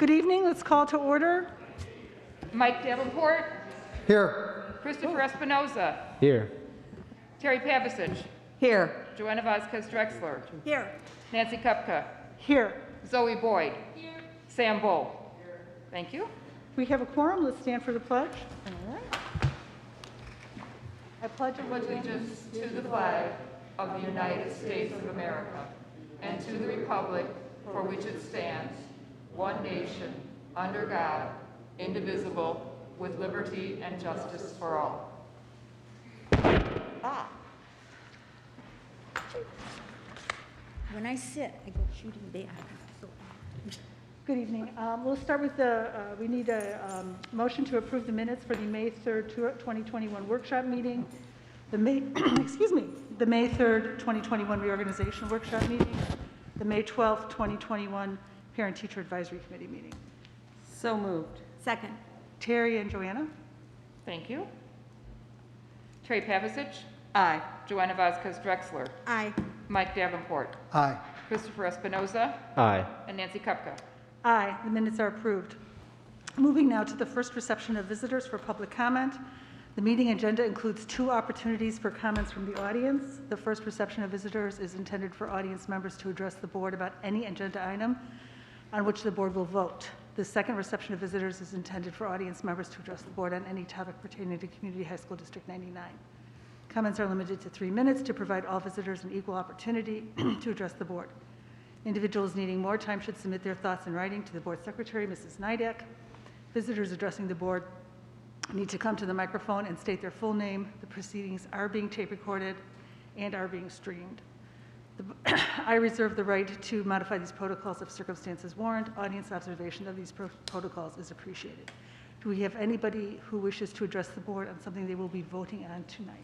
Good evening. Let's call to order. Mike Davenport. Here. Christopher Espinoza. Here. Terry Pavicic. Here. Joanna Vasquez Drexler. Here. Nancy Kupka. Here. Zoe Boyd. Here. Sam Bull. Here. Thank you. We have a quorum. Let's stand for the pledge. All right. I pledge Allegiance to the flag of the United States of America and to the republic for which it stands, one nation, under God, indivisible, with liberty and justice for all. When I sit, I go shooting back. Good evening. We'll start with we need a motion to approve the minutes for the May 3rd, 2021 workshop meeting, the May 3rd, 2021 reorganization workshop meeting, the May 12th, 2021 Parent-Teacher Advisory Committee meeting. So moved. Second. Terry and Joanna? Thank you. Terry Pavicic. Aye. Joanna Vasquez Drexler. Aye. Mike Davenport. Aye. Christopher Espinoza. Aye. And Nancy Kupka. Aye. The minutes are approved. Moving now to the first reception of visitors for public comment. The meeting agenda includes 2 opportunities for comments from the audience. The first reception of visitors is intended for audience members to address the board about any agenda item on which the board will vote. The second reception of visitors is intended for audience members to address the board on any topic pertaining to Community High School District 99. Comments are limited to 3 minutes to provide all visitors an equal opportunity to address the board. Individuals needing more time should submit their thoughts in writing to the board secretary, Mrs. Nidek. Visitors addressing the board need to come to the microphone and state their full name. The proceedings are being tape recorded and are being streamed. I reserve the right to modify these protocols if circumstances warrant. Audience observation of these protocols is appreciated. Do we have anybody who wishes to address the board on something they will be voting on tonight?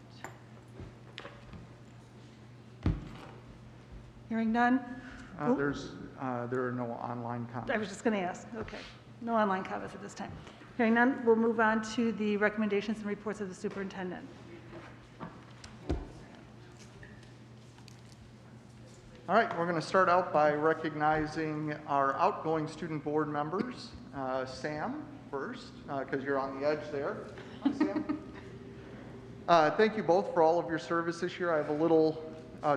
Hearing none. There are no online comments. I was just going to ask. Okay. No online comments at this time. Hearing none, we'll move on to the recommendations and reports of the superintendent. All right, we're going to start out by recognizing our outgoing student board members. Sam first, because you're on the edge there. Hi, Sam. Thank you both for all of your service this year. I have a little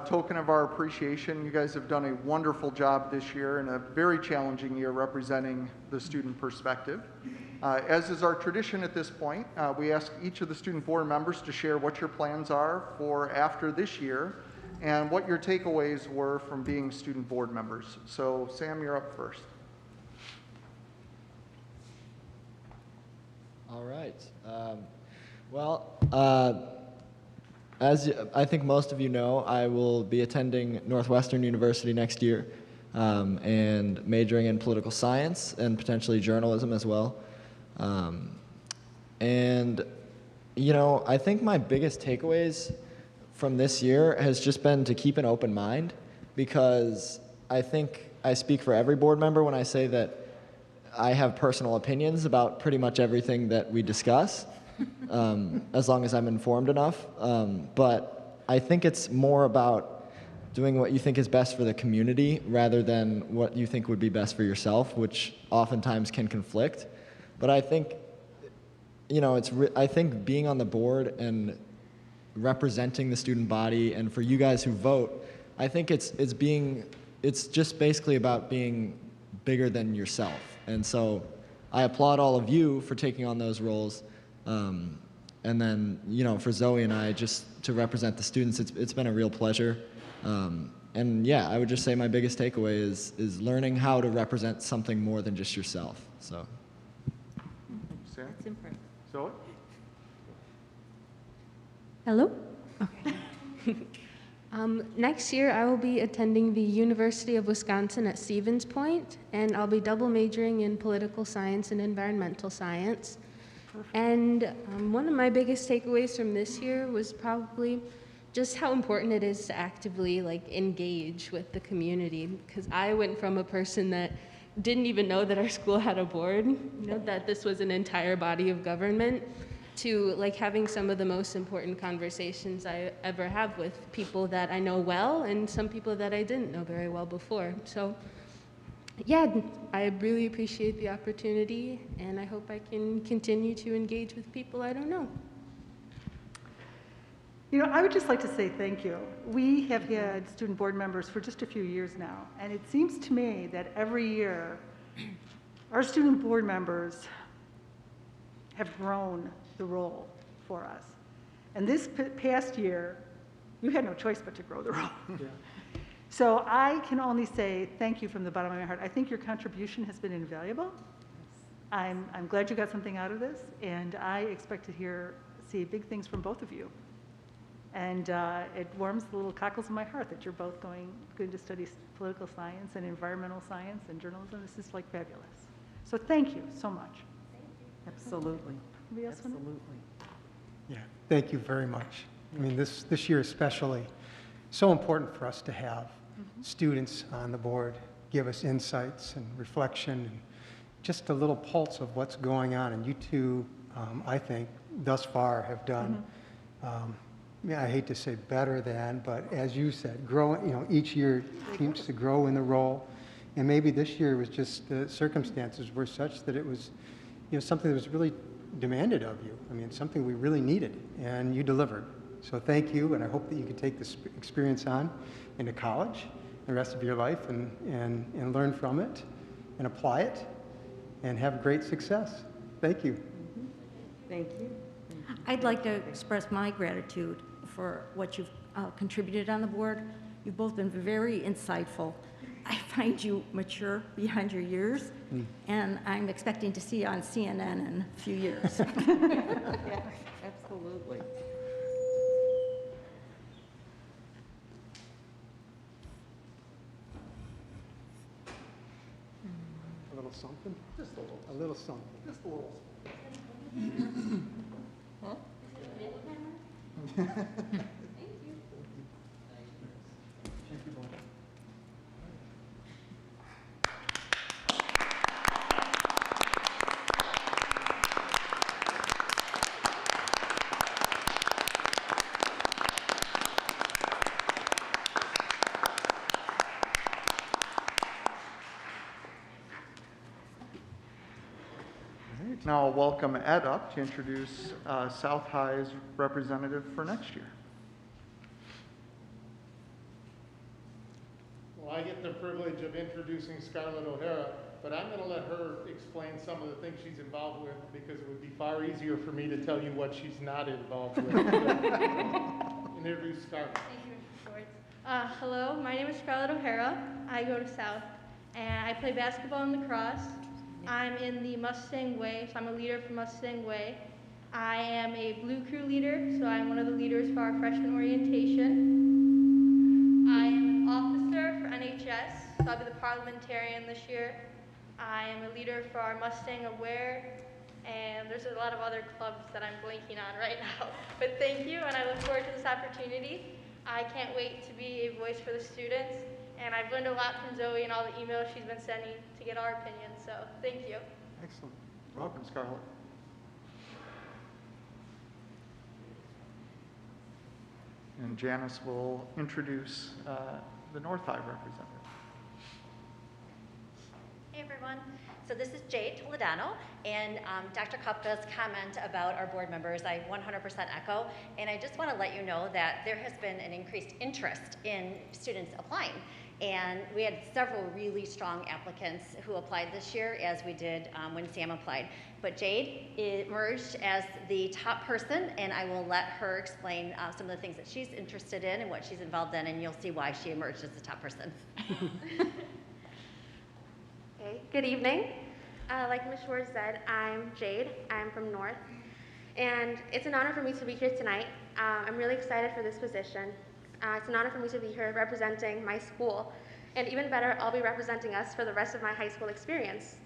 token of our appreciation. You guys have done a wonderful job this year in a very challenging year representing the student perspective. As is our tradition at this point, we ask each of the student board members to share what your plans are for after this year and what your takeaways were from being student board members. So Sam, you're up first. All right. As I think most of you know, I will be attending Northwestern University next year and majoring in political science and potentially journalism as well. And, you know, I think my biggest takeaways from this year has just been to keep an open mind, because I think I speak for every board member when I say that I have personal opinions about pretty much everything that we discuss. As long as I'm informed enough. But I think it's more about doing what you think is best for the community rather than what you think would be best for yourself, which oftentimes can conflict. But I think, you know, I think being on the board and representing the student body, and for you guys who vote, I think it's just basically about being bigger than yourself. And so I applaud all of you for taking on those roles. And then, you know, for Zoe and I, just to represent the students, it's been a real pleasure. And yeah, I would just say my biggest takeaway is learning how to represent something more than just yourself. So. Sam? That's important. Zoe? Hello? Okay. Next year, I will be attending the University of Wisconsin at Stevens Point, and I'll be double majoring in political science and environmental science. And one of my biggest takeaways from this year was probably just how important it is to actively engage with the community, because I went from a person that didn't even know that our school had a board, that this was an entire body of government, to having some of the most important conversations I ever have with people that I know well and some people that I didn't know very well before. So yeah, I really appreciate the opportunity, and I hope I can continue to engage with people I don't know. You know, I would just like to say thank you. We have had student board members for just a few years now, and it seems to me that every year our student board members have grown the role for us. And this past year, you had no choice but to grow the role. Yeah. So I can only say thank you from the bottom of my heart. I think your contribution has been invaluable. I'm glad you got something out of this, and I expect to see big things from both of you. And it warms the little cockles in my heart that you're both going to study political science and environmental science and journalism. This is like fabulous. So thank you so much. Absolutely. Anybody else want to? Absolutely. Yeah, thank you very much. I mean, this year especially, so important for us to have students on the board give us insights and reflection and just a little pulse of what's going on. And you two, I think, thus far have done, I hate to say better than, but as you said, growing, each year seems to grow in the role. And maybe this year was just the circumstances were such that it was, something that was really demanded of you. I mean, something we really needed, and you delivered. So thank you, and I hope that you can take this experience on into college, the rest of your life, and learn from it, and apply it, and have great success. Thank you. Thank you. I'd like to express my gratitude for what you've contributed on the board. You've both been very insightful. I find you mature beyond your years, and I'm expecting to see you on CNN in a few years. Yeah, absolutely. A little something? Just a little. A little something. Just a little. Now I'll welcome Ed up to introduce South High's representative for next year. Well, I get the privilege of introducing Scarlett O'Hara, but I'm going to let her explain some of the things she's involved with because it would be far easier for me to tell you what she's not involved with. Introduce Scarlett. Thank you, Mr. Schwartz. Hello, my name is Scarlett O'Hara. I go to South, and I play basketball and lacrosse. I'm in the Mustang Way, so I'm a leader for Mustang Way. I am a Blue Crew leader, so I'm one of the leaders for our freshman orientation. I am an officer for NHS, so I'll be the parliamentarian this year. I am a leader for our Mustang Aware, and there's a lot of other clubs that I'm blanking on right now. But thank you, and I look forward to this opportunity. I can't wait to be a voice for the students, and I've learned a lot from Zoe and all the emails she's been sending to get our opinions, so thank you. Excellent. Welcome, Scarlett. And Janice will introduce the North High representative. Hey everyone, so this is Jade Toledano, and Dr. Kupka's comment about our board members, I 100% echo, and I just want to let you know that there has been an increased interest in students applying, and we had several really strong applicants who applied this year, as we did when Sam applied. But Jade emerged as the top person, and I will let her explain some of the things that she's interested in and what she's involved in, and you'll see why she emerged as the top person. Okay, good evening. Like Ms. Schwartz said, I'm Jade. I'm from North, and it's an honor for me to be here tonight. I'm really excited for this position. It's an honor for me to be here representing my school, and even better, I'll be representing us for the rest of my high school experience.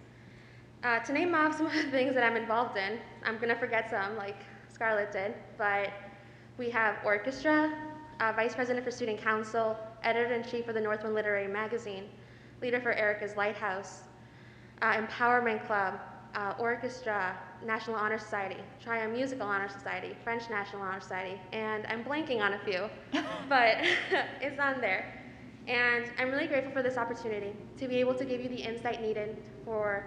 To name off some of the things that I'm involved in, I'm gonna forget some, like Scarlett did, but we have orchestra, vice president for student council, editor-in-chief of the Northwind Literary Magazine, leader for Erica's Lighthouse, empowerment club, orchestra, National Honor Society, Triumph Musical Honor Society, French National Honor Society, and I'm blanking on a few, but it's on there. And I'm really grateful for this opportunity to be able to give you the insight needed for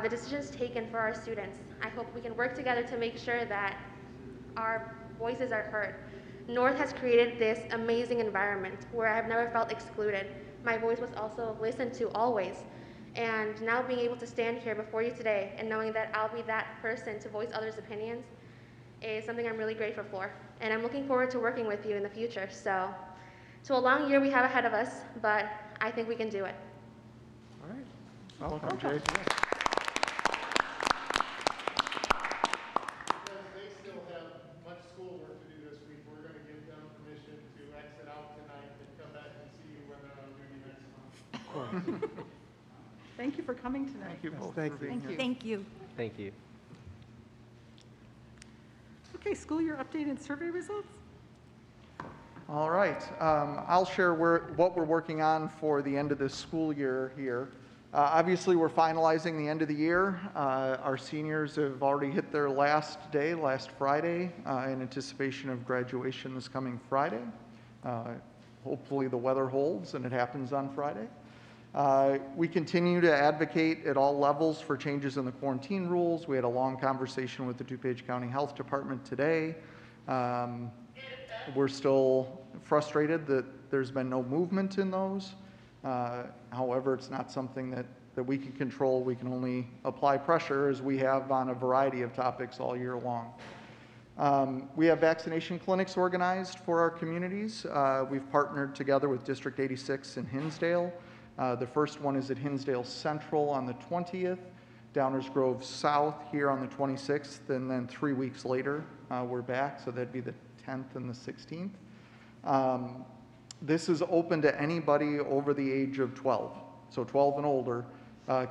the decisions taken for our students. I hope we can work together to make sure that our voices are heard. North has created this amazing environment where I have never felt excluded. My voice was also listened to always. And now being able to stand here before you today and knowing that I'll be that person to voice others' opinions is something I'm really grateful for. And I'm looking forward to working with you in the future. So a long year we have ahead of us, but I think we can do it. All right. Welcome, Jade. Because they still have much schoolwork to do this week, we're going to give them permission to exit out tonight and come back and see you when they're on duty next month. Thank you for coming tonight. Thank you both thank for you. being here. Thank you. Thank you. Okay, school year update and survey results. All right. I'll share what we're working on for the end of this school year here. Obviously, we're finalizing the end of the year. Our seniors have already hit their last day, last Friday, in anticipation of graduation this coming Friday. Hopefully the weather holds and it happens on Friday. We continue to advocate at all levels for changes in the quarantine rules. We had a long conversation with the DuPage County Health Department today. We're still frustrated that there's been no movement in those. However, it's not something that we can control. We can only apply pressure, as we have on a variety of topics all year long. We have vaccination clinics organized for our communities. We've partnered together with District 86 in Hinsdale. The first one is at Hinsdale Central on the 20th, Downers Grove South here on the 26th, and then 3 weeks later, we're back, so that'd be the 10th and the 16th. This is open to anybody over the age of 12, so 12 and older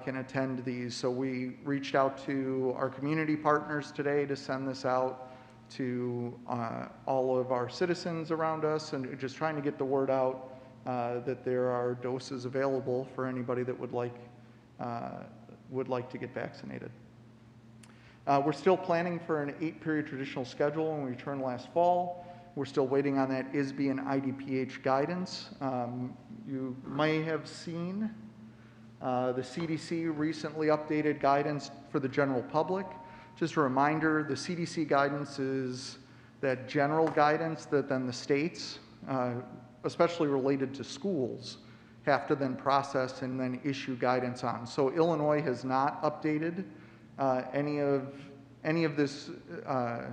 can attend these. So we reached out to our community partners today to send this out to all of our citizens around us, and just trying to get the word out that there are doses available for anybody that would like to get vaccinated. We're still planning for an 8-period traditional schedule when we return last fall. We're still waiting on that ISB and IDPH guidance. You may have seen the CDC recently updated guidance for the general public. Just a reminder, the CDC guidance is that general guidance that then the states, especially related to schools, have to then process and then issue guidance on. So Illinois has not updated any of this, the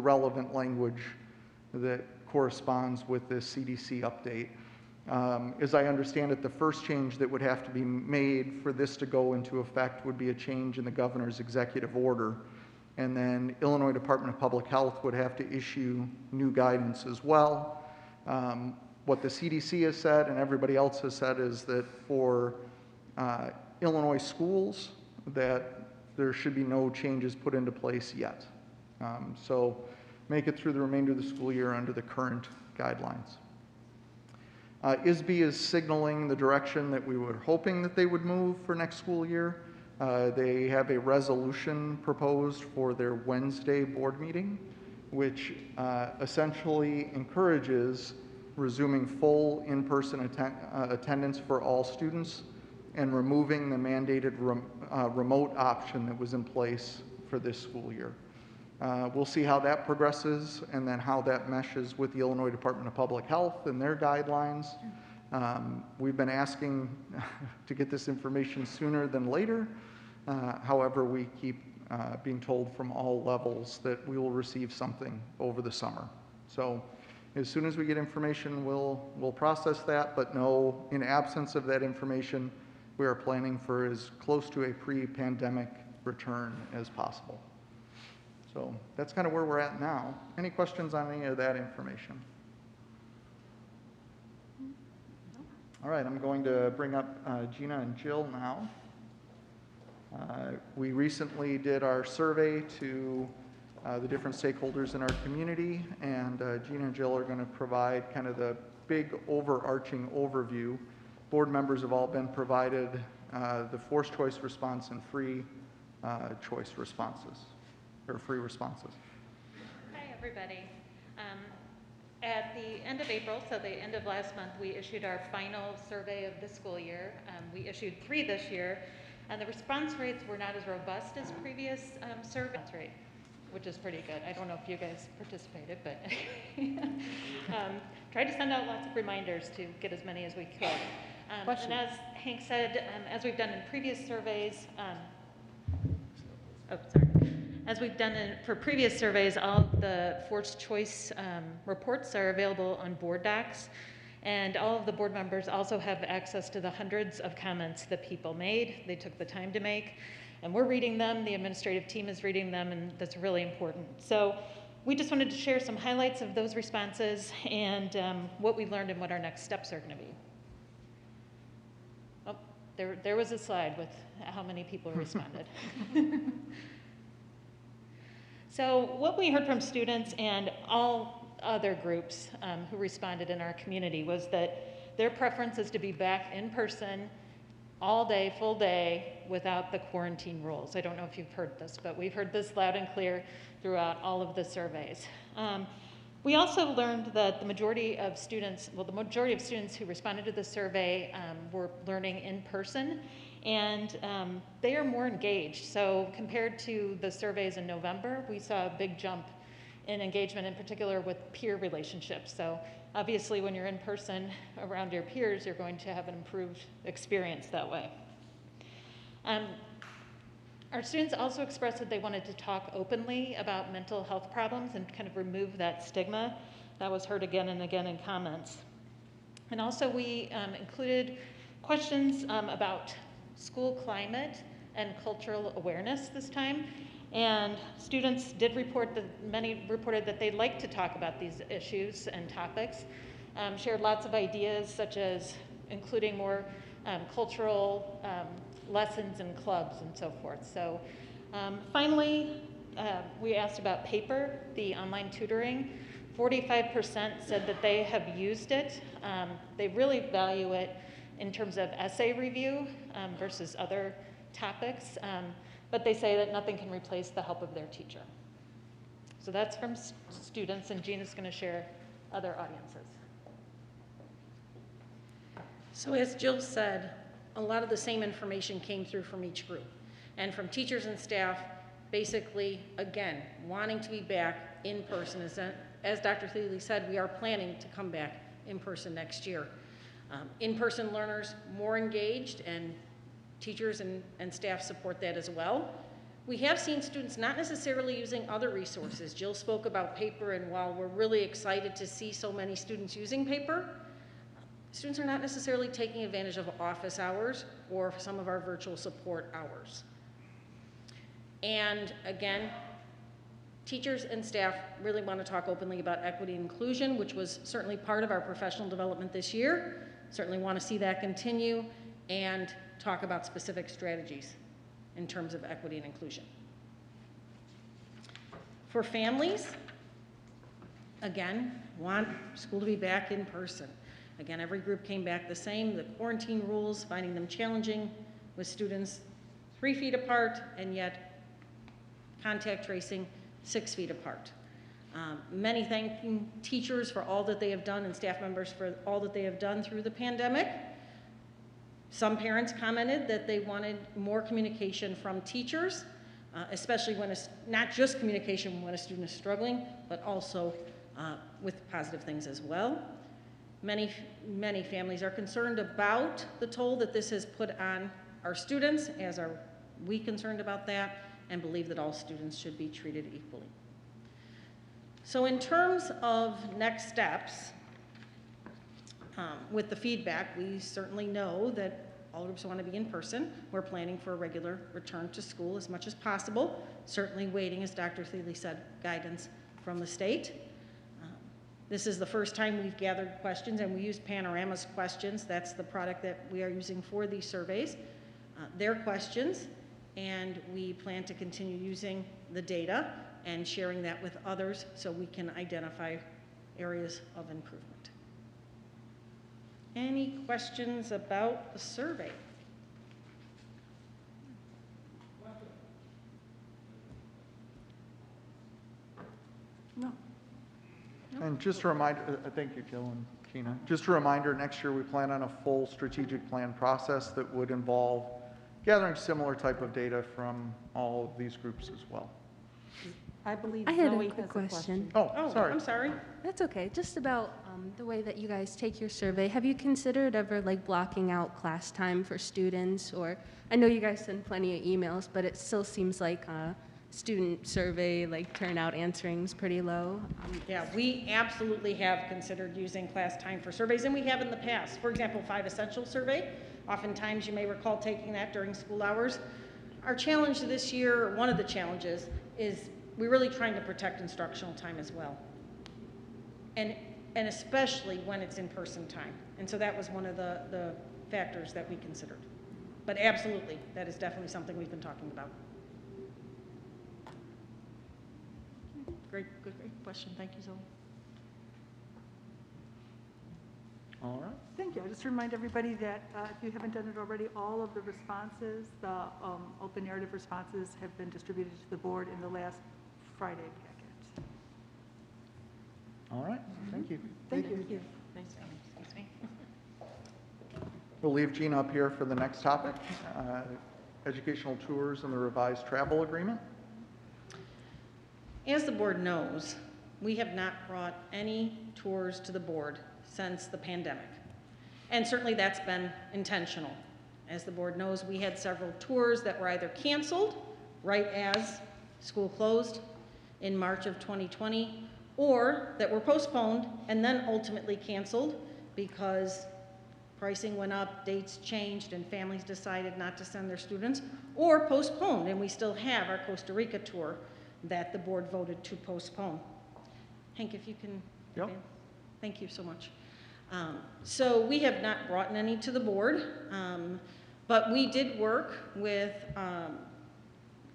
relevant language that corresponds with this CDC update. As I understand it, the first change that would have to be made for this to go into effect would be a change in the governor's executive order. And then Illinois Department of Public Health would have to issue new guidance as well. What the CDC has said and everybody else has said is that for Illinois schools, that there should be no changes put into place yet. So make it through the remainder of the school year under the current guidelines. ISB is signaling the direction that we were hoping that they would move for next school year. They have a resolution proposed for their Wednesday board meeting, which essentially encourages resuming full in-person attendance for all students and removing the mandated remote option that was in place for this school year. We'll see how that progresses and then how that meshes with the Illinois Department of Public Health and their guidelines. We've been asking to get this information sooner than later. However, we keep being told from all levels that we will receive something over the summer. So as soon as we get information, we'll process that, but no, in absence of that information, we are planning for as close to a pre-pandemic return as possible. So that's kind of where we're at now. Any questions on any of that information? All right, I'm going to bring up Gina and Jill now. We recently did our survey to the different stakeholders in our community, and Gina and Jill are going to provide kind of the big overarching overview. Board members have all been provided the forced choice response and free choice responses, or free responses. Hi, everybody. At the the end of April, so the end of last month, we issued our final survey of this school year. We issued 3 this year, and the response rates were not as robust as previous survey rate, which is pretty good. I don't know if you guys participated, but tried to send out lots of reminders to get as many as we could. And as Hank said, as we've done in previous surveys, as we've done for previous surveys, all the forced choice reports are available on board docs, and all of the board members also have access to the hundreds of comments that people made. They took the time to make, and we're reading them. The administrative team is reading them, and that's really important. So we just wanted to share some highlights of those responses and what we learned and what our next steps are going to be. Oh, there was a slide with how many people responded. So what we heard from students and all other groups who responded in our community was that their preference is to be back in person all day, full day, without the quarantine rules. I don't know if you've heard this, but we've heard this loud and clear throughout all of the surveys. We also learned that the majority of students who responded to the survey were learning in person, and they are more engaged. So compared to the surveys in November, we saw a big jump in engagement, in particular with peer relationships. So obviously when you're in person around your peers, you're going to have an improved experience that way. Our students also expressed that they wanted to talk openly about mental health problems and kind of remove that stigma. That was heard again and again in comments. And also we included questions about school climate and cultural awareness this time. And students did report that, many reported that they'd like to talk about these issues and topics, shared lots of ideas such as including more cultural lessons and clubs and so forth. So finally, we asked about paper, the online tutoring. 45% said that they have used it. They really value it in terms of essay review versus other topics, but they say that nothing can replace the help of their teacher. So that's from students, and Gina's going to share other audiences. So as Jill said, a lot of the same information came through from each group, and from teachers and staff, basically, again, wanting to be back in person. As Dr. Thiele said, we are planning to come back in person next year. In-person learners more engaged, and teachers and staff support that as well. We have seen students not necessarily using other resources. Jill spoke about paper, and while we're really excited to see so many students using paper, students are not necessarily taking advantage of office hours or some of our virtual support hours. And again, teachers and staff really want to talk openly about equity and inclusion, which was certainly part of our professional development this year. Certainly want to see that continue and talk about specific strategies in terms of equity and inclusion. For families, again, want school to be back in person. Again, every group came back the same. The quarantine rules, finding them challenging with students 3 feet apart, and yet contact tracing 6 feet apart. Many thanking teachers for all that they have done and staff members for all that they have done through the pandemic. Some parents commented that they wanted more communication from teachers, especially when it's not just communication when a student is struggling, but also with positive things as well. Many families are concerned about the toll that this has put on our students, as are we concerned about that, and believe that all students should be treated equally. So in terms of next steps, with the feedback, we certainly know that all groups want to be in person. We're planning for a regular return to school as much as possible, certainly waiting, as Dr. Thiele said, guidance from the state. This is the first time we've gathered questions, and we use Panorama's questions. That's the product that we are using for these surveys. Their questions, and we plan to continue using the data and sharing that with others so we can identify areas of improvement. Any questions about the survey? No. And Just a reminder, thank you, Jill and Tina. Just a reminder, next year we plan on a full strategic plan process that would involve gathering similar type of data from all of these groups as well. I believe I had Zoe a has quick question. Oh, sorry. I'm sorry. That's okay. Just about the way that you guys take your survey. Have you considered ever like blocking out class time for students? Or I know you guys send plenty of emails, but it still seems like student survey like turnout answering is pretty low. Yeah, we absolutely have considered using class time for surveys, and we have in the past. For example, 5 Essential survey. Oftentimes, you may recall taking that during school hours. Our challenge this year, one of the challenges, is we're really trying to protect instructional time as well. And especially when it's in-person time. And so that was one of the factors that we considered. But absolutely, that is definitely something we've been talking about. Great question. Thank you, Zoe. All right. Thank you. I just remind everybody that if you haven't done it already, all of the responses, the open narrative responses have been distributed to the board in the last Friday packet. All right. Thank you. Thank you. Excuse me. We'll leave Gina up here for the next topic, educational tours and the revised travel agreement. As the board knows, we have not brought any tours to the board since the pandemic. And certainly that's been intentional. As the board knows, we had several tours that were either canceled right as school closed in March of 2020, or that were postponed and then ultimately canceled because pricing went up, dates changed, and families decided not to send their students, or postponed, and we still have our Costa Rica tour that the board voted to postpone. Hank, if you can. Yep. Thank you so much. So we have not brought any to the board, but we did work with,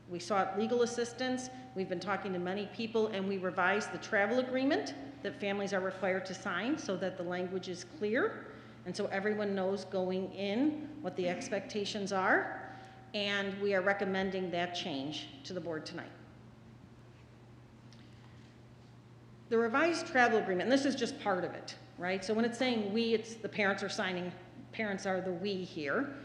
we sought legal assistance, we've been talking to many people, and we revised the travel agreement that families are required to sign so that the language is clear, and so everyone knows going in what the expectations are, and we are recommending that change to the board tonight. The revised travel agreement, and this is just part of it, right? So when it's saying we, it's the parents are signing, parents are the we here.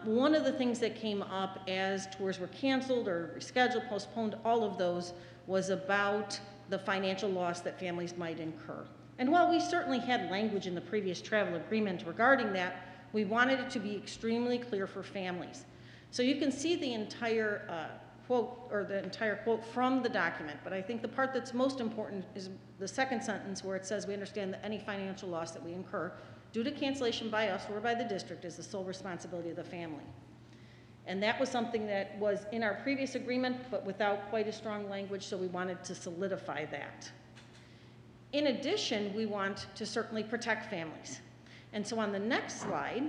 One of the things that came up as tours were canceled or rescheduled, postponed, all of those, was about the financial loss that families might incur. And while we certainly had language in the previous travel agreement regarding that, we wanted it to be extremely clear for families. So you can see the entire quote, or the entire quote from the document, but I think the part that's most important is the second sentence where it says we understand that any financial loss that we incur due to cancellation by us or by the district is the sole responsibility of the family. And that was something that was in our previous agreement, but without quite as strong language, so we wanted to solidify that. In addition, we want to certainly protect families. And so on the next slide,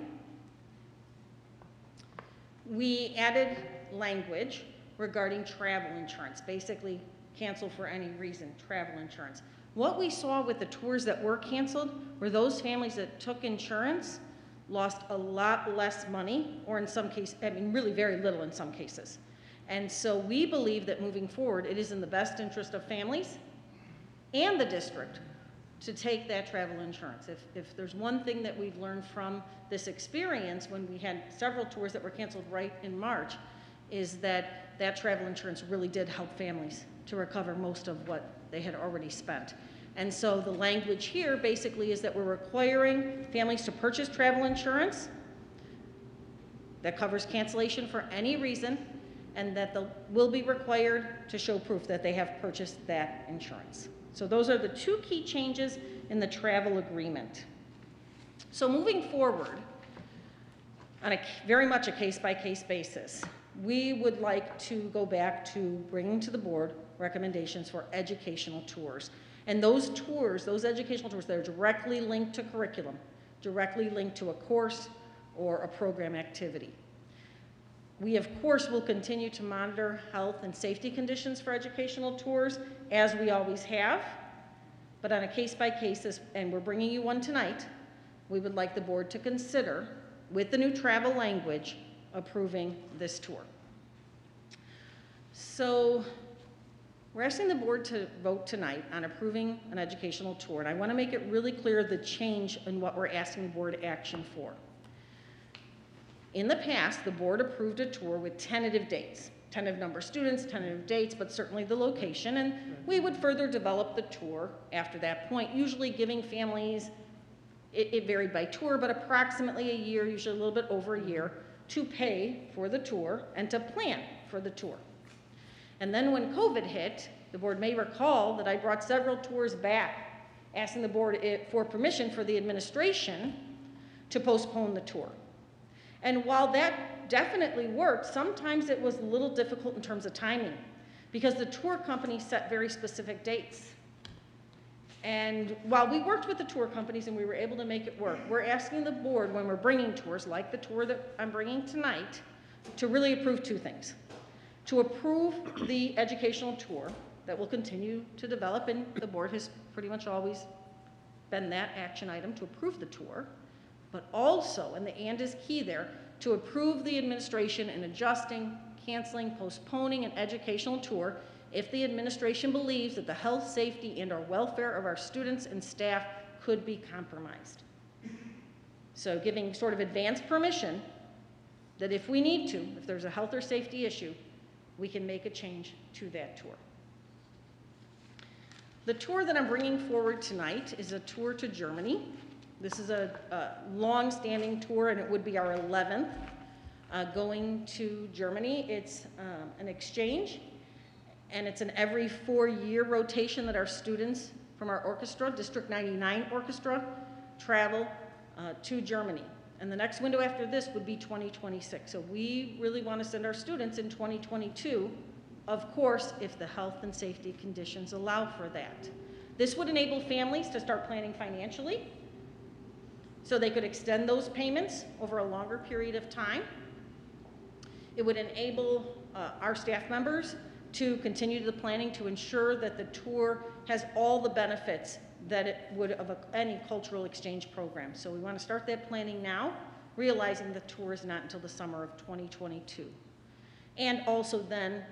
we added language regarding travel insurance, basically cancel for any reason, travel insurance. What we saw with the tours that were canceled were those families that took insurance lost a lot less money, or in some cases, I mean, really very little in some cases. And so we believe that moving forward, it is in the best interest of families and the district to take that travel insurance. If there's one thing that we've learned from this experience when we had several tours that were canceled right in March, is that that travel insurance really did help families to recover most of what they had already spent. And so the language here basically is that we're requiring families to purchase travel insurance that covers cancellation for any reason, and that will be required to show proof that they have purchased that insurance. So those are the two key changes in the travel agreement. So moving forward, on a very much a case-by-case basis, we would like to go back to bringing to the board recommendations for educational tours. And those tours, those educational tours, they're directly linked to curriculum, directly linked to a course or a program activity. We, of course, will continue to monitor health and safety conditions for educational tours, as we always have, but on a case-by-case, and we're bringing you one tonight, we would like the board to consider, with the new travel language, approving this tour. So We're asking the board to vote tonight on approving an educational tour, and I want to make it really clear the change in what we're asking board action for. In the past, the board approved a tour with tentative dates, tentative number of students, tentative dates, but certainly the location, and we would further develop the tour after that point, usually giving families, it varied by tour, but approximately a year, usually a little bit over a year, to pay for the tour and to plan for the tour. And then when COVID hit, the board may recall that I brought several tours back, asking the board for permission for the administration to postpone the tour. And while that definitely worked, sometimes it was a little difficult in terms of timing because the tour company set very specific dates. And while we worked with the tour companies and we were able to make it work, we're asking the board when we're bringing tours, like the tour that I'm bringing tonight, to really approve two things. To approve the educational tour that will continue to develop, and the board has pretty much always been that action item, to approve the tour, but also, and the and is key there, to approve the administration in adjusting, canceling, postponing an educational tour if the administration believes that the health, safety, and or welfare of our students and staff could be compromised. So giving sort of advance permission that if we need to, if there's a health or safety issue, we can make a change to that tour. The tour that I'm bringing forward tonight is a tour to Germany. This is a long-standing tour, and it would be our 11th going to Germany. It's an exchange, and it's an every 4-year rotation that our students from our orchestra, District 99 Orchestra, travel to Germany. And the next window after this would be 2026. So we really want to send our students in 2022, of course, if the health and safety conditions allow for that. This would enable families to start planning financially so they could extend those payments over a longer period of time. It would enable our staff members to continue the planning to ensure that the tour has all the benefits that it would of any cultural exchange program. So we want to start that planning now, realizing the tour is not until the summer of 2022. And also then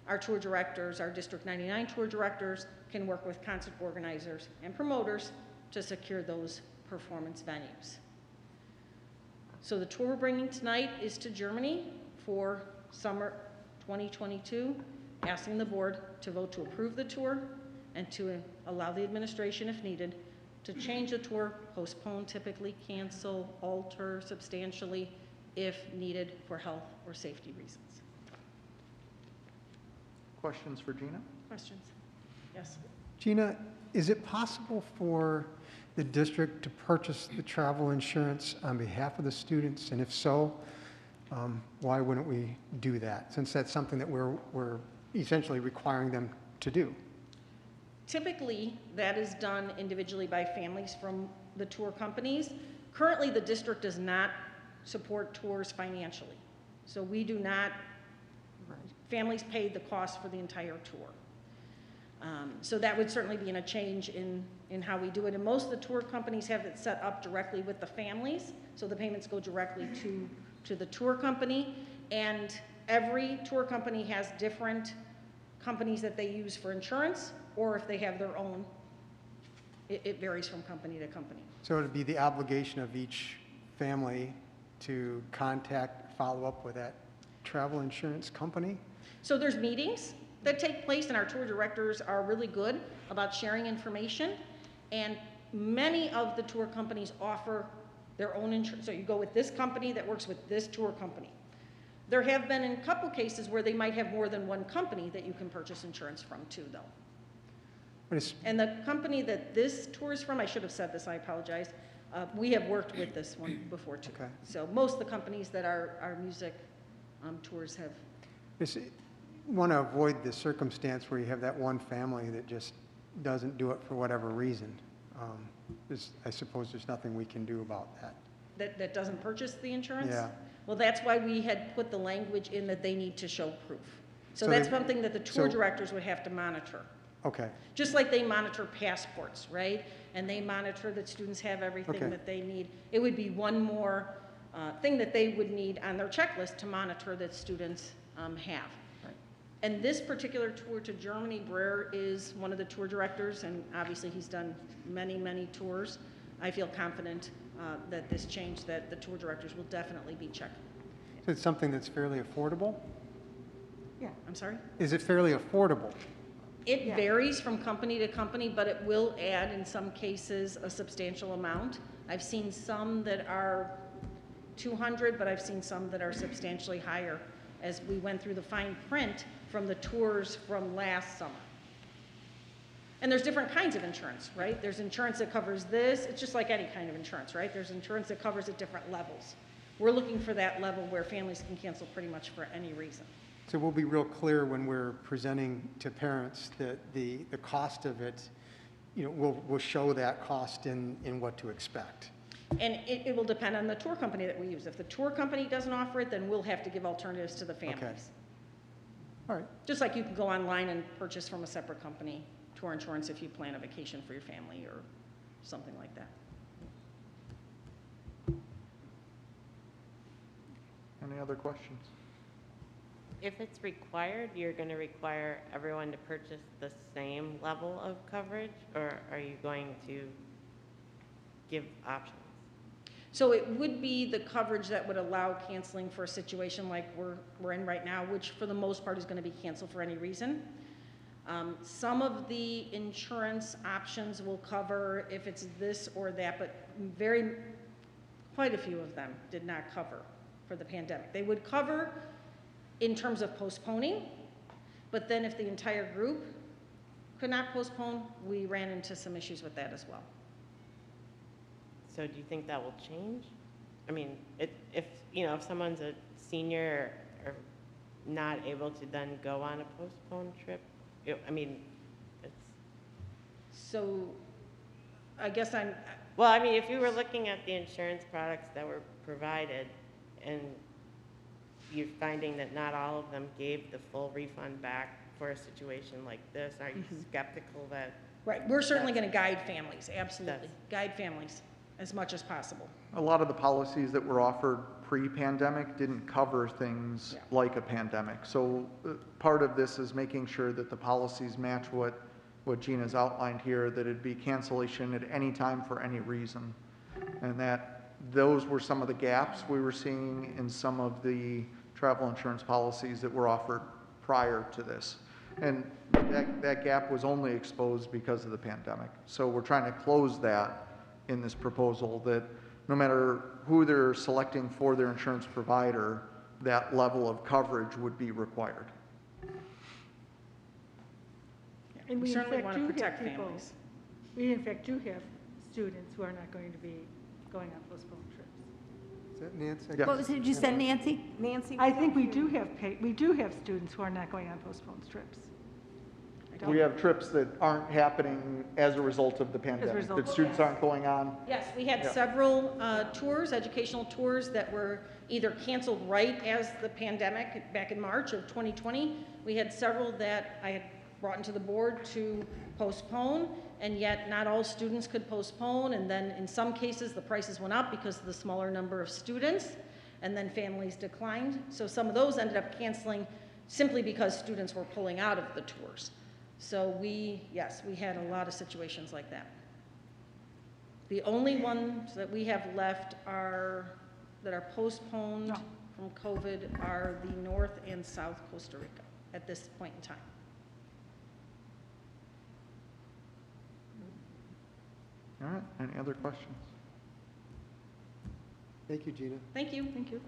our tour directors, our District 99 tour directors, can work with concert organizers and promoters to secure those performance venues. So the tour we're bringing tonight is to Germany for summer 2022, asking the board to vote to approve the tour and to allow the administration, if needed, to change the tour, postpone, typically cancel, alter substantially if needed for health or safety reasons. Questions for Gina? Questions? Yes. Gina, is it possible for the district to purchase the travel insurance on behalf of the students? And if so, why wouldn't we do that, since that's something that we're essentially requiring them to do? Typically, that is done individually by families from the tour companies. Currently, the district does not support tours financially. So we do not, families pay the cost for the entire tour. So that would certainly be a change in how we do it. And most of the tour companies have it set up directly with the families, so the payments go directly to the tour company. And every tour company has different companies that they use for insurance, or if they have their own, it varies from company to company. So it would be the obligation of each family to contact, follow up with that travel insurance company? So there's meetings that take place, and our tour directors are really good about sharing information, and many of the tour companies offer their own insurance. So you go with this company that works with this tour company. There have been in a couple cases where they might have more than one company that you can purchase insurance from too, though. And the company that this tour is from, I should have said this, I apologize, we have worked with this one before too. Okay. So most of the companies that our music tours have. Want to avoid the circumstance where you have that one family that just doesn't do it for whatever reason. I suppose there's nothing we can do about that. That doesn't purchase the insurance? Yeah. Well, that's why we had put the language in that they need to show proof. So that's something that the tour directors would have to monitor. Okay. Just like they monitor passports, right? And they monitor that students have everything that they need. It would be one more thing that they would need on their checklist to monitor that students have. And this particular tour to Germany, Brer is one of the tour directors, and obviously he's done many, many tours. I feel confident that this change, that the tour directors will definitely be checked. So it's something that's fairly affordable? Yeah, I'm sorry? Is it fairly affordable? It varies from company to company, but it will add, in some cases, a substantial amount. I've seen some that are 200, but I've seen some that are substantially higher as we went through the fine print from the tours from last summer. And there's different kinds of insurance, right? There's insurance that covers this. It's just like any kind of insurance, right? There's insurance that covers at different levels. We're looking for that level where families can cancel pretty much for any reason. So we'll be real clear when we're presenting to parents that the cost of it, you know, we'll show that cost in what to expect. And it will depend on the tour company that we use. If the tour company doesn't offer it, then we'll have to give alternatives to the families. Okay. All right. Just like you can go online and purchase from a separate company tour insurance if you plan a vacation for your family or something like that. Any other questions? If it's required, you're going to require everyone to purchase the same level of coverage, or are you going to give options? So it would be the coverage that would allow canceling for a situation like we're in right now, which for the most part is going to be canceled for any reason. Some of the insurance options will cover if it's this or that, but quite a few of them did not cover for the pandemic. They would cover in terms of postponing, but then if the entire group could not postpone, we ran into some issues with that as well. So do you think that will change? I mean, if someone's a senior or not able to then go on a postponed trip, it's... So I guess well, I mean, if you were looking at the insurance products that were provided and you're finding that not all of them gave the full refund back for a situation like this, are you skeptical that... Right, we're certainly going to guide families, absolutely. Guide families as much as possible. A lot of the policies that were offered pre-pandemic didn't cover things like a pandemic. So part of this is making sure that the policies match what Gina's outlined here, that it'd be cancellation at any time for any reason. And that those were some of the gaps we were seeing in some of the travel insurance policies that were offered prior to this. And that gap was only exposed because of the pandemic. So we're trying to close that in this proposal, that no matter who they're selecting for their insurance provider, that level of coverage would be required. And we certainly want to protect families. We in fact do have students who are not going to be going on postponed trips. Is that Nancy? Yes. What was it you said, Nancy? Nancy? I think we do have students who are not going on postponed trips. We have trips that aren't happening as a result of the pandemic, that students aren't going on. Yes, we had several tours, educational tours that were either canceled right as the pandemic back in March of 2020. We had several that I had brought into the board to postpone, and yet not all students could postpone, and then in some cases the prices went up because of the smaller number of students, and then families declined. So some of those ended up canceling simply because students were pulling out of the tours. So we had a lot of situations like that. The only ones that we have left that are postponed from COVID are the North and South Costa Rica at this point in time. All right, any other questions? Thank you, Gina. Thank you. Thank you.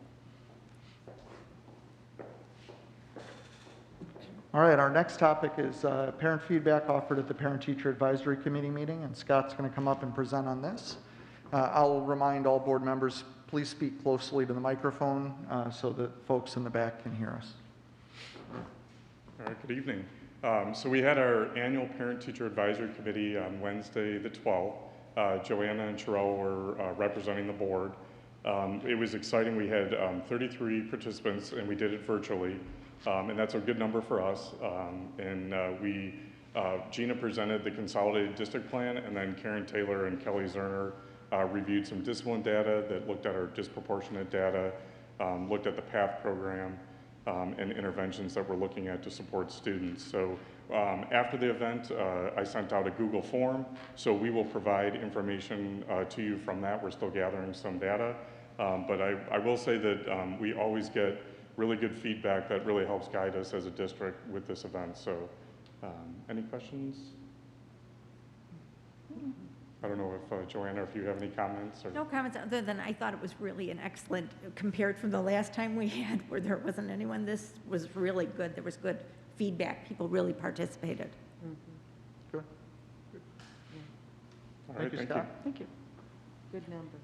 All right, our next topic is parent feedback offered at the Parent-Teacher Advisory Committee meeting, and Scott's going to come up and present on this. I'll remind all board members, please speak closely to the microphone so that folks in the back can hear us. All right, good evening. So we had our annual Parent-Teacher Advisory Committee on Wednesday the 12th. Joanna and Sherelle were representing the board. It was exciting. We had 33 participants, and we did it virtually. And that's a good number for us. Gina presented the consolidated district plan, and then Karen Taylor and Kelly Zerner reviewed some discipline data that looked at our disproportionate data, looked at the PATH program, and interventions that we're looking at to support students. So after the event, I sent out a Google form, so we will provide information to you from that. We're still gathering some data, but I will say that we always get really good feedback that really helps guide us as a district with this event. So any questions? I don't know if Joanna, if you have any comments? Or... No comments other than I thought it was really an excellent, compared from the last time we had where there wasn't anyone, this was really good. There was good feedback. People really participated. Good. All right, Thank you, Scott. Thank you. Good number.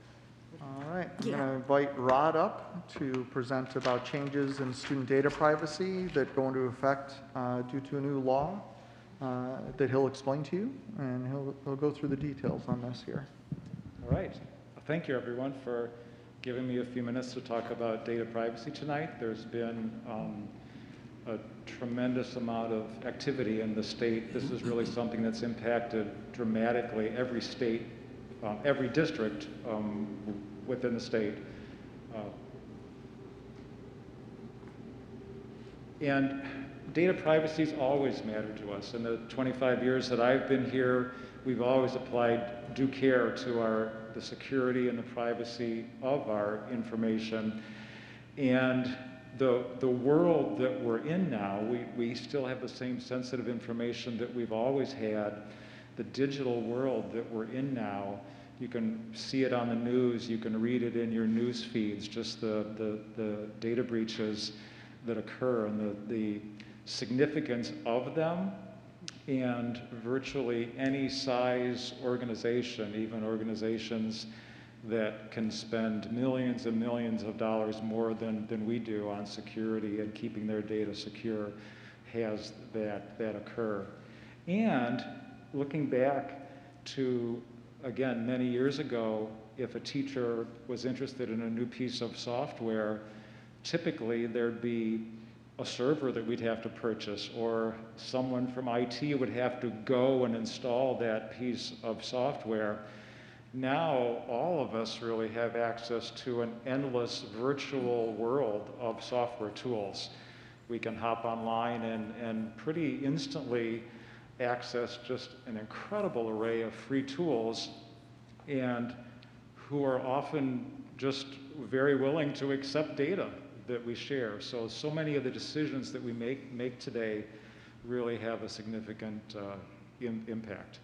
All right, I'm going to invite Rod up to present about changes in student data privacy that go into effect due to a new law that he'll explain to you, and he'll go through the details on this here. All right. Thank you, everyone, for giving me a few minutes to talk about data privacy tonight. There's been a tremendous amount of activity in the state. This is really something that's impacted dramatically every state, every district within the state. And data privacy's always mattered to us. In the 25 years that I've been here, we've always applied due care to the security and the privacy of our information. And the world that we're in now, we still have the same sensitive information that we've always had. The digital world that we're in now, you can see it on the news, you can read it in your news feeds, just the data breaches that occur and the significance of them. And virtually any size organization, even organizations that can spend millions and millions of dollars more than we do on security and keeping their data secure, has that occur. And looking back to, again, many years ago, if a teacher was interested in a new piece of software, typically there'd be a server that we'd have to purchase, or someone from IT would have to go and install that piece of software. Now, all of us really have access to an endless virtual world of software tools. We can hop online and pretty instantly access just an incredible array of free tools, and who are often just very willing to accept data that we share. So many of the decisions that we make today really have a significant impact.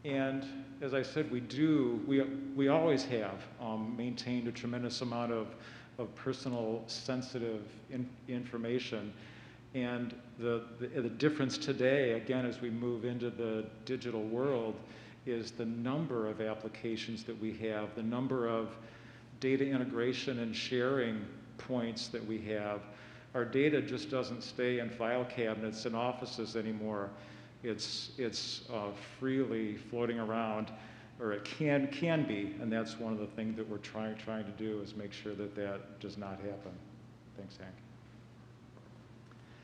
And as I said, we always have maintained a tremendous amount of personal sensitive information. And the difference today, again, as we move into the digital world, is the number of applications that we have, the number of data integration and sharing points that we have. Our data just doesn't stay in file cabinets in offices anymore. It's freely floating around, or it can be, and that's one of the things that we're trying to do, is make sure that that does not happen. Thanks, Hank.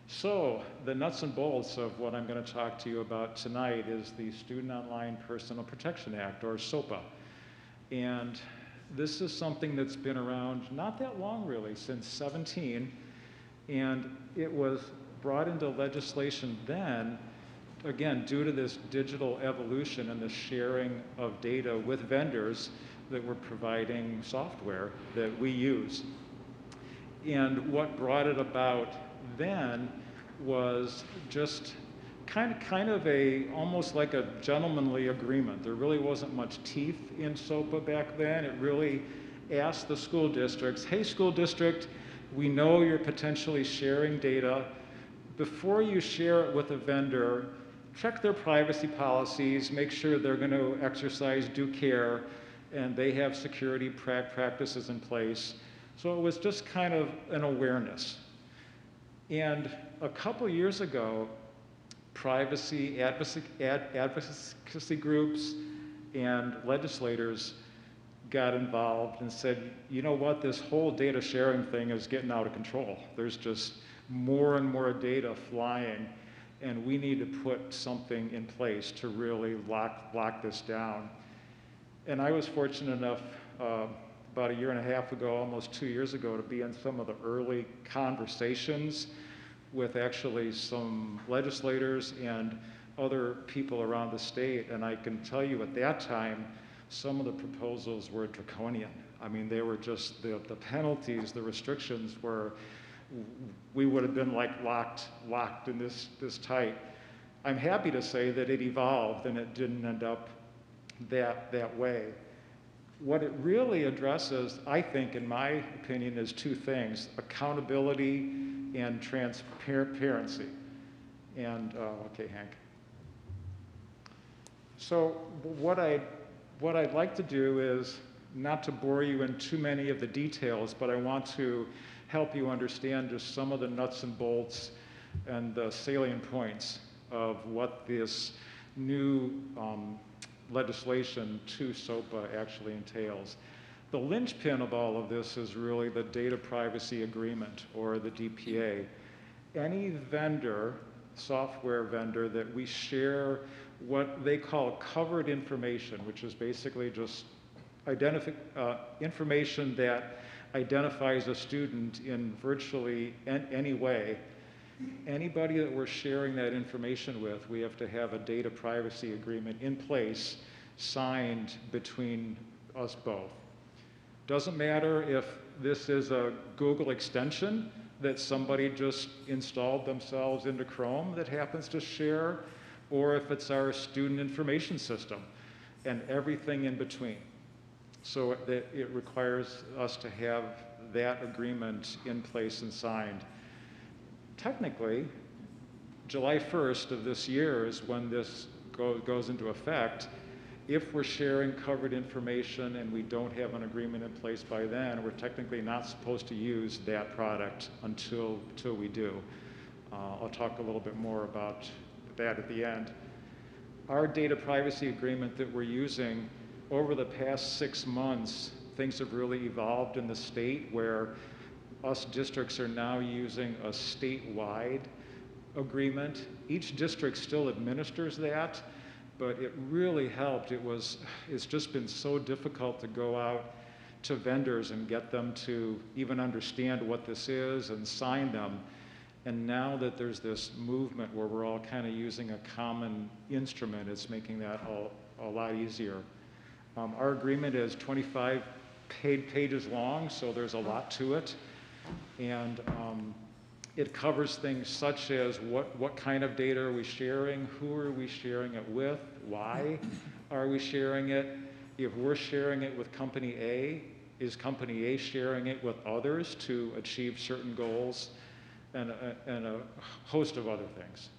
So the nuts and bolts of what I'm going to talk to you about tonight is the Student Online Personal Protection Act, or SOPPA. And this is something that's been around not that long, really, since 17, and it was brought into legislation then, again, due to this digital evolution and the sharing of data with vendors that were providing software that we use. And what brought it about then was just kind of almost like a gentlemanly agreement. There really wasn't much teeth in SOPPA back then. It really asked the school districts, hey, school district, we know you're potentially sharing data. Before you share it with a vendor, check their privacy policies, make sure they're going to exercise due care, and they have security practices in place. So it was just kind of an awareness. And a couple years ago, privacy advocacy groups and legislators got involved and said, you know what, this whole data sharing thing is getting out of control. There's just more and more data flying, and we need to put something in place to really lock this down. And I was fortunate enough about a year and a half ago, almost 2 years ago, to be in some of the early conversations with actually some legislators and other people around the state. And I can tell you at that time, some of the proposals were draconian. I mean, they were just, the penalties, the restrictions were, we would have been like locked in this tight. I'm happy to say that it evolved and it didn't end up that way. What it really addresses, I think, in my opinion, is two things: accountability and transparency. And, okay, Hank. So what I'd like to do is not to bore you in too many of the details, but I want to help you understand just some of the nuts and bolts and the salient points of what this new legislation to SOPPA actually entails. The linchpin of all of this is really the Data Privacy Agreement, or the DPA. Any vendor, software vendor, that we share what they call covered information, which is basically just information that identifies a student in virtually any way. Anybody that we're sharing that information with, we have to have a data privacy agreement in place, signed between us both. Doesn't matter if this is a Google extension that somebody just installed themselves into Chrome that happens to share, or if it's our student information system, and everything in between. So it requires us to have that agreement in place and signed. Technically, July 1st of this year is when this goes into effect. If we're sharing covered information and we don't have an agreement in place by then, we're technically not supposed to use that product until we do. I'll talk a little bit more about that at the end. Our data privacy agreement that we're using, over the past 6 months, things have really evolved in the state where us districts are now using a statewide agreement. Each district still administers that, but it really helped. It's just been so difficult to go out to vendors and get them to even understand what this is and sign them. And now that there's this movement where we're all kind of using a common instrument, it's making that a lot easier. Our agreement is 25 pages long, so there's a lot to it. And it covers things such as what kind of data are we sharing, who are we sharing it with, why are we sharing it, if we're sharing it with company A, is company A sharing it with others to achieve certain goals, and a host of other things.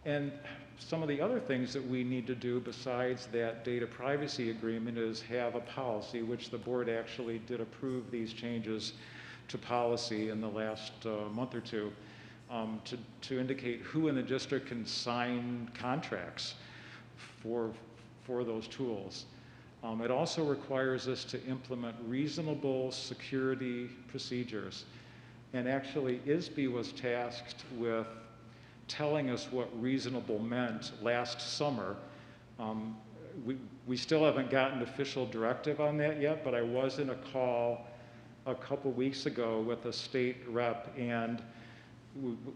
And some of the other things that we need to do besides that data privacy agreement is have a policy, which the board actually did approve these changes to policy in the last month or two, to indicate who in the district can sign contracts for those tools. It also requires us to implement reasonable security procedures. And actually, ISB was tasked with telling us what reasonable meant last summer. We still haven't gotten official directive on that yet, but I was in a call a couple weeks ago with a state rep, and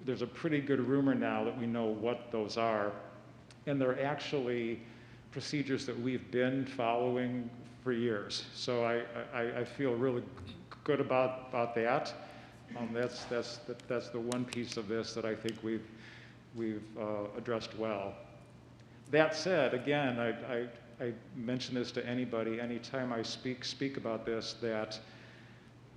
there's a pretty good rumor now that we know what those are. And they're actually procedures that we've been following for years. So I feel really good about that. That's the one piece of this that I think we've addressed well. That said, again, I mention this to anybody, anytime I speak about this, that,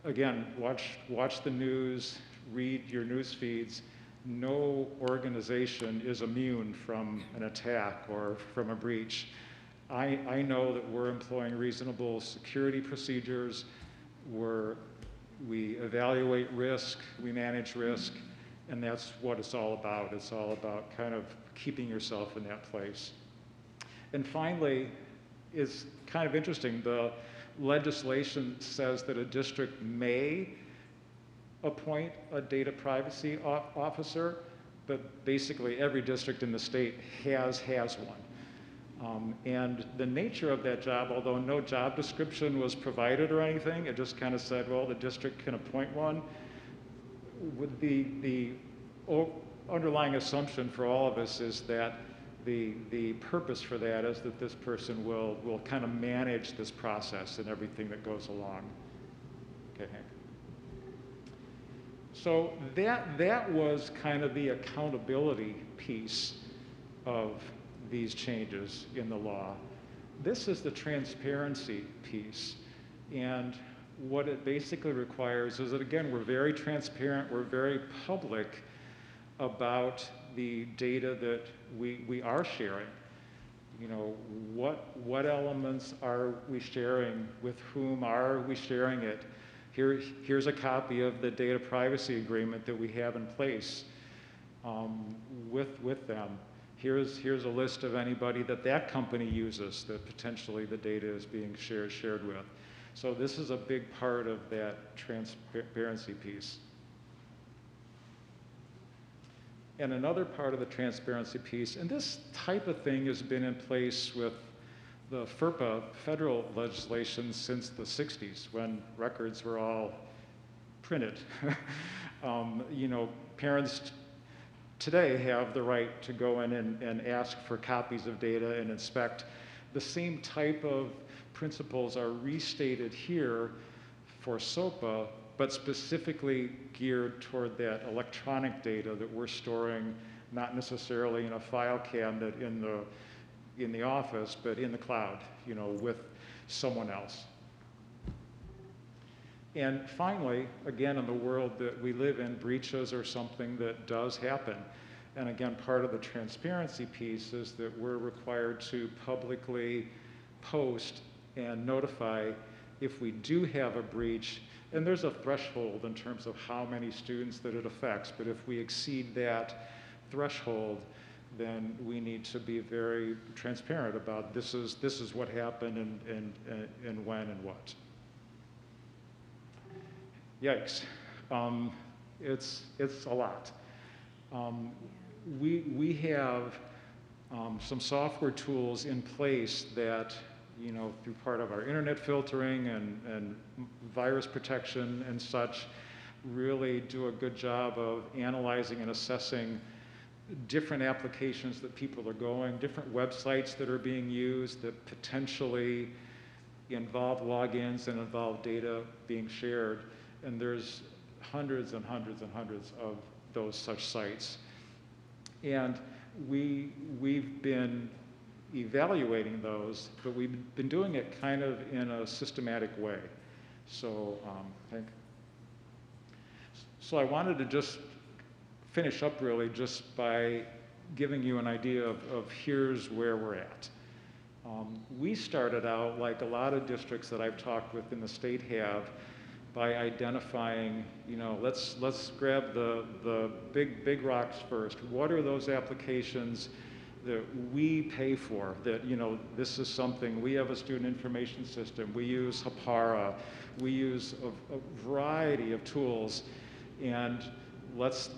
again, watch the news, read your news feeds. No organization is immune from an attack or from a breach. I know that we're employing reasonable security procedures, we evaluate risk, we manage risk, and that's what it's all about. It's all about kind of keeping yourself in that place. And finally, it's kind of interesting, the legislation says that a district may appoint a data privacy officer, but basically every district in the state has one. And the nature of that job, although no job description was provided or anything, it just kind of said, well, the district can appoint one. With the underlying assumption for all of us is that the purpose for that is that this person will kind of manage this process and everything that goes along. Okay, Hank. So that was kind of the accountability piece of these changes in the law. This is the transparency piece. And what it basically requires is that, again, we're very transparent, we're very public about the data that we are sharing. You know, what elements are we sharing? With whom are we sharing it? Here's a copy of the data privacy agreement that we have in place with them. Here's a list of anybody that company uses that potentially the data is being shared with. So this is a big part of that transparency piece. And another part of the transparency piece, and this type of thing has been in place with the FERPA federal legislation since the 60s, when records were all printed. You know, parents today have the right to go in and ask for copies of data and inspect. The same type of principles are restated here for SOPPA, but specifically geared toward that electronic data that we're storing, not necessarily in a file cabinet in the office, but in the cloud, you know, with someone else. And finally, again, in the world that we live in, breaches are something that does happen. And again, part of the transparency piece is that we're required to publicly post and notify if we do have a breach. And there's a threshold in terms of how many students that it affects, but if we exceed that threshold, then we need to be very transparent about this is what happened and when and what. Yikes. It's a lot. We have some software tools in place that, you know, through part of our internet filtering and virus protection and such, really do a good job of analyzing and assessing different applications that people are going, different websites that are being used that potentially involve logins and involve data being shared. And there's hundreds and hundreds and hundreds of those such sites. And we've been evaluating those, but we've been doing it kind of in a systematic way. So, so I wanted to just finish up really just by giving you an idea of here's where we're at. We started out, like a lot of districts that I've talked with in the state have, by identifying, you know, let's grab the big rocks first. What are those applications that we pay for? That, you know, this is something, we have a student information system, we use HAPARA, we use a variety of tools, and let's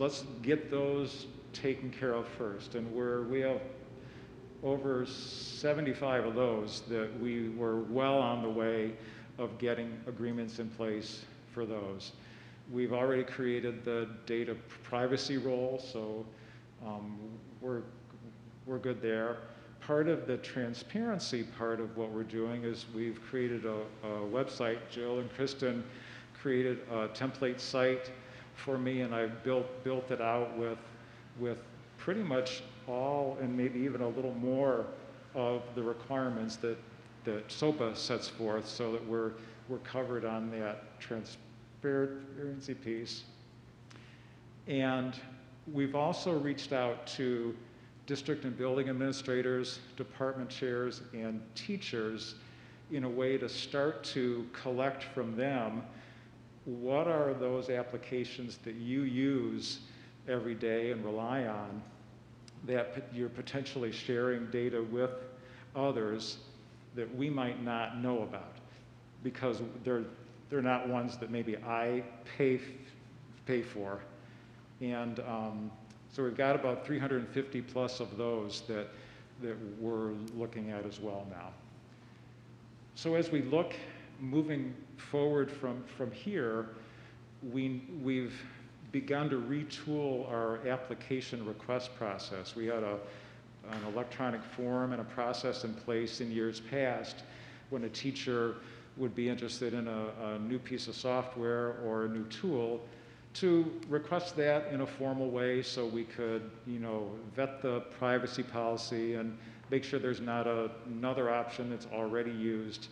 get those taken care of first. And we have over 75 of those that we were well on the way of getting agreements in place for those. We've already created the data privacy role, so we're good there. Part of the transparency part of what we're doing is we've created a website. Jill and Kristen created a template site for me, and I've built it out with pretty much all and maybe even a little more of the requirements that SOPPA sets forth, so that we're covered on that transparency piece. And we've also reached out to district and building administrators, department chairs, and teachers in a way to start to collect from them what are those applications that you use every day and rely on that you're potentially sharing data with others that we might not know about, because they're not ones that maybe I pay for. And so we've got about 350 plus of those that that we're looking at as well now. So as we look moving forward from here, we've begun to retool our application request process. We had an electronic form and a process in place in years past when a teacher would be interested in a new piece of software or a new tool to request that in a formal way so we could, vet the privacy policy and make sure there's not another option that's already used.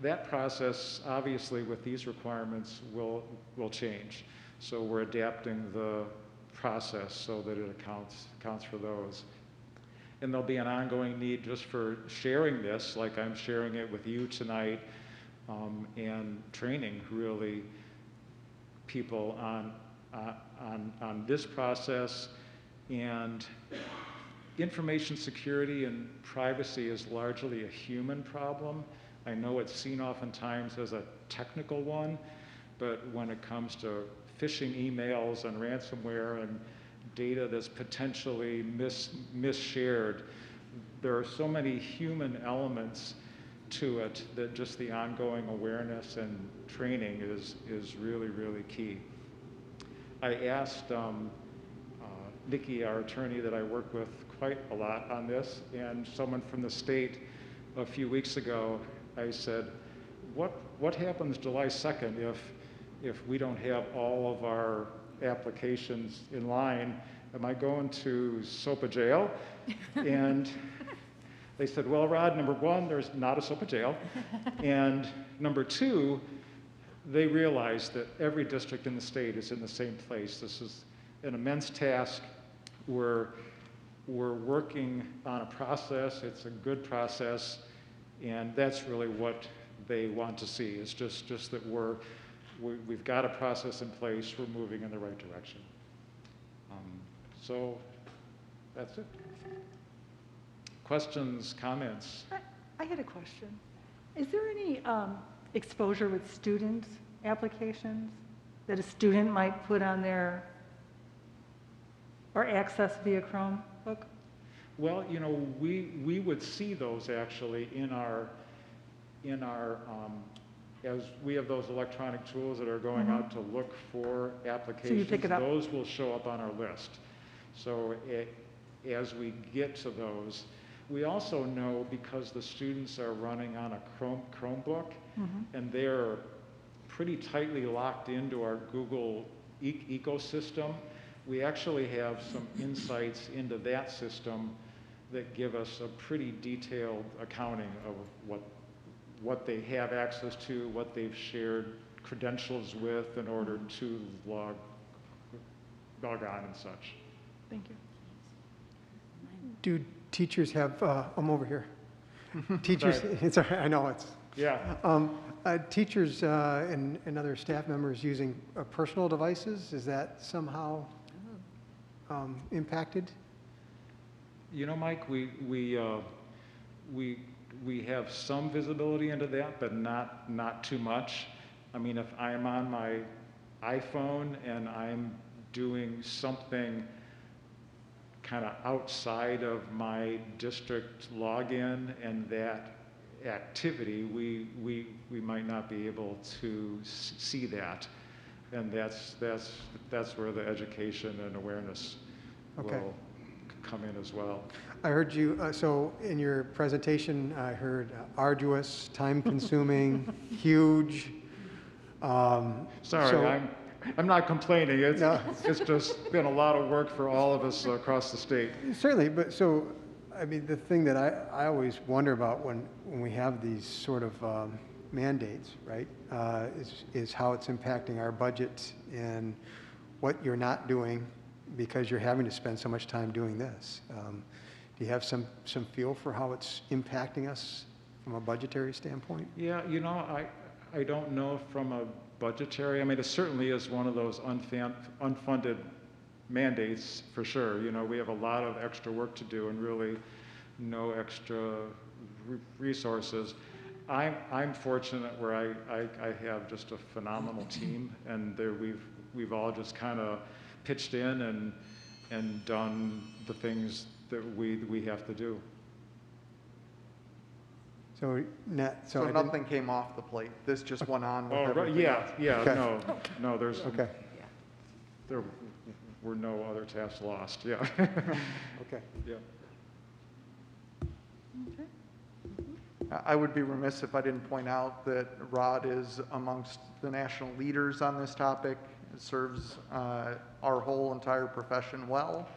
That process, obviously, with these requirements will change. So we're adapting the process so that it accounts for those. And there'll be an ongoing need just for sharing this, like I'm sharing it with you tonight, and training really people on this process. And information security and privacy is largely a human problem. I know it's seen oftentimes as a technical one, but when it comes to phishing emails and ransomware and data that's potentially misshared, there are so many human elements to it that just the ongoing awareness and training is really, really key. I asked Nikki, our attorney that I work with quite a lot on this, and someone from the state a few weeks ago, I said, what happens July 2nd if we don't have all of our applications in line? Am I going to SOPPA jail? And they said, well, Rod, number one, there's not a SOPPA jail. And number two, they realized that every district in the state is in the same place. This is an immense task. We're working on a process. It's a good process. And that's really what they want to see. It's just that we've got a process in place. We're moving in the right direction. So that's it. Questions, comments? I had a question. Is there any exposure with student applications that a student might put on their, or access via Chromebook? Well, we would see those actually in our as we have those electronic tools that are going out to look for applications. So you pick it up. Those will show up on our list. So as we get to those, we also know because the students are running on a Chromebook, and they're pretty tightly locked into our Google ecosystem, we actually have some insights into that system that give us a pretty detailed accounting of what they have access to, what they've shared credentials with in order to log on and such. Thank you. Do teachers have, I'm over here. Teachers, it's, I know it's. Yeah. Teachers and other staff members using personal devices, is that somehow impacted? Mike, we have some visibility into that, but not too much. I mean, if I'm on my iPhone and I'm doing something kind of outside of my district login and that activity, we might not be able to see that. And that's where the education and awareness will come in as well. I heard you, so in your presentation, I heard arduous, time-consuming, huge. Sorry, I'm not complaining. It's just been a lot of work for all of us across the state. Certainly, but so, I mean, the thing that I always wonder about when we have these sort of mandates, right, is how it's impacting our budget and what you're not doing because you're having to spend so much time doing this. Do you have some feel for how it's impacting us from a budgetary standpoint? Yeah, I don't know from a budgetary, I mean, it certainly is one of those unfunded mandates for sure. We have a lot of extra work to do and really no extra resources. I'm fortunate where I have just a phenomenal team, and we've all just kind of pitched in and done the things that we have to do. So, So I didn't- nothing came off the plate. This just went on with Oh, right, everything yeah, else. yeah, Okay. no, there's, Okay, there were no other tasks lost, yeah. okay. Yeah. I would be remiss if I didn't point out that Rod is amongst the national leaders on this topic. It serves our whole entire profession well,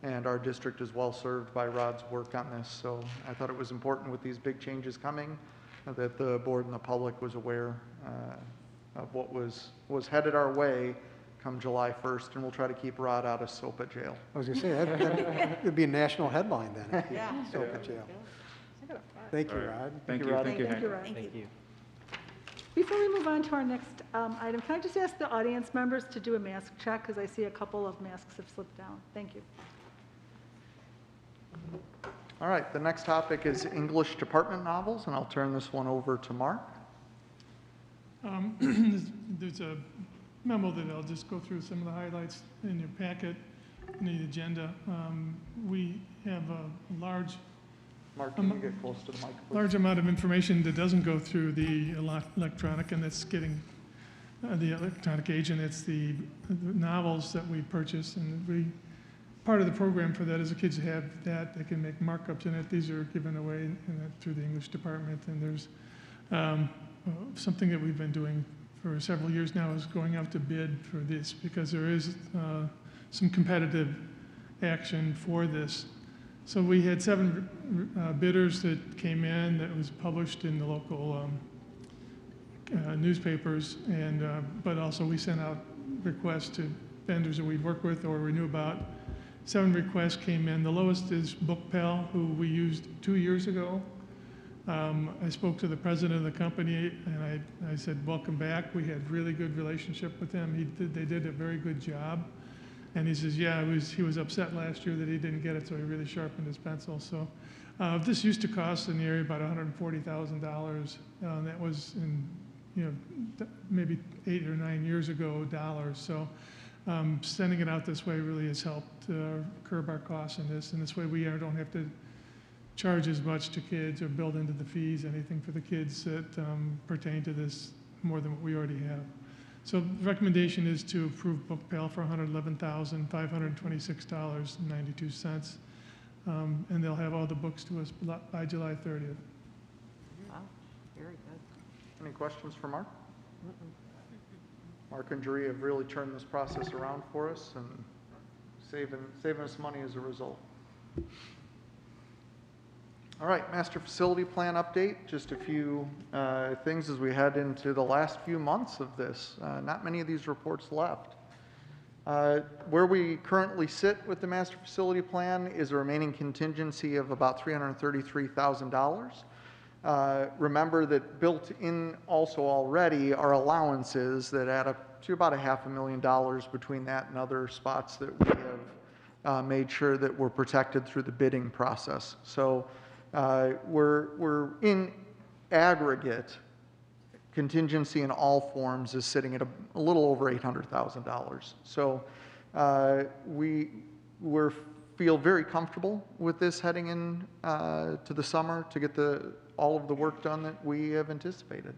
and our district is well served by Rod's work on this. So I thought it was important with these big changes coming that the board and the public was aware of what was headed our way come July 1st, and we'll try to keep Rod out of SOPPA jail. I was going to say, that would be a national headline then. Yeah. SOPPA jail. Thank you, All right. Rod. Thank you, Rod. thank you, Thank you, Hank. Rod. Thank you. Before we move on to our next item, can I just ask the audience members to do a mask check? Because I see a couple of masks have slipped down. Thank you. All right, the next topic is English department novels, and I'll turn this one over to Mark. There's a memo that I'll just go through some of the highlights in your packet, in the agenda. We have a large Mark, can you get close to the mic, please? large amount of information that doesn't go through the electronic, and that's getting the electronic age, and it's the novels that we purchase, and part of the program for that is the kids have that, they can make markups in it. These are given away through the English department, and there's something that we've been doing for several years now is going out to bid for this, because there is some competitive action for this. So we had 7 bidders that came in that was published in the local newspapers, and but also we sent out requests to vendors that we'd worked with or we knew about. 7 requests came in. The lowest is BookPal, who we used 2 years ago. I spoke to the president of the company, and I said, welcome back. We had really good relationship with them. They did a very good job. And he says, yeah, he was upset last year that he didn't get it, so he really sharpened his pencil. So this used to cost in the area about $140,000. That was in, maybe 8 or 9 years ago, dollars. So sending it out this way really has helped curb our costs in this. And this way we don't have to charge as much to kids or build into the fees anything for the kids that pertain to this more than what we already have. So the recommendation is to approve BookPal for $111,526.92. And they'll have all the books to us by July 30th. Wow, very good. Any questions for Mark? Mark and Jerry have really turned this process around for us and saving us money as a result. All right, master facility plan update. Just a few things as we head into the last few months of this. Not many of these reports left. Where we currently sit with the master facility plan is a remaining contingency of about $333,000. Remember that built in also already are allowances that add up to about $500,000 between that and other spots that we have made sure that we're protected through the bidding process. So we're in aggregate, contingency in all forms is sitting at a little over $800,000. So we feel very comfortable with this heading in to the summer to get all of the work done that we have anticipated.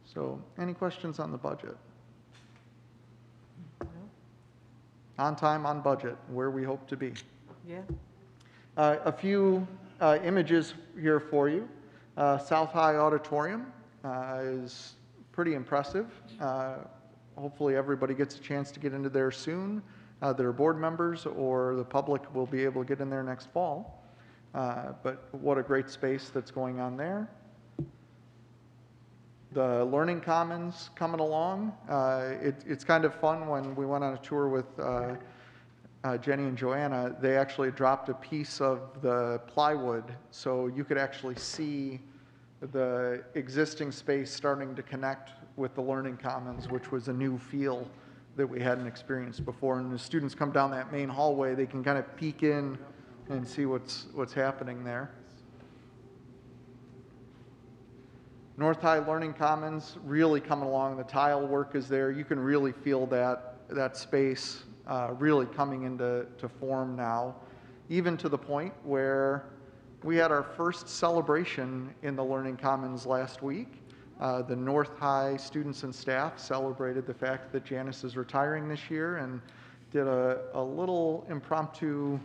So any questions on the budget? No? On time, on budget, where we hope to be. Yeah. A few images here for you. South High Auditorium is pretty impressive. Hopefully everybody gets a chance to get into there soon. Their board members or the public will be able to get in there next fall. But what a great space that's going on there. The Learning Commons coming along. It's kind of fun when we went on a tour with Jenny and Joanna. They actually dropped a piece of the plywood so you could actually see the existing space starting to connect with the Learning Commons, which was a new feel that we hadn't experienced before. And the students come down that main hallway, they can kind of peek in and see what's happening there. North High Learning Commons really coming along. The tile work is there. You can really feel that space really coming into form now, even to the point where We had our first celebration in the Learning Commons last week. The North High students and staff celebrated the fact that Janice is retiring this year and did a little impromptu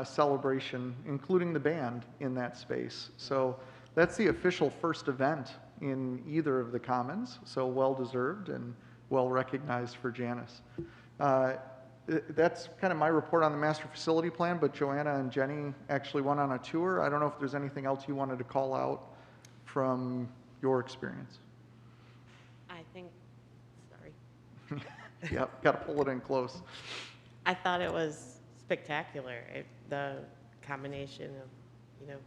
celebration, including the band in that space. So that's the official first event in either of the Commons, so well-deserved and well-recognized for Janice. That's kind of my report on the master facility plan, but Joanna and Jenny actually went on a tour. I don't know if there's anything else you wanted to call out from your experience. I think, sorry. Yep, got to pull it in close. I thought it was spectacular. The combination of,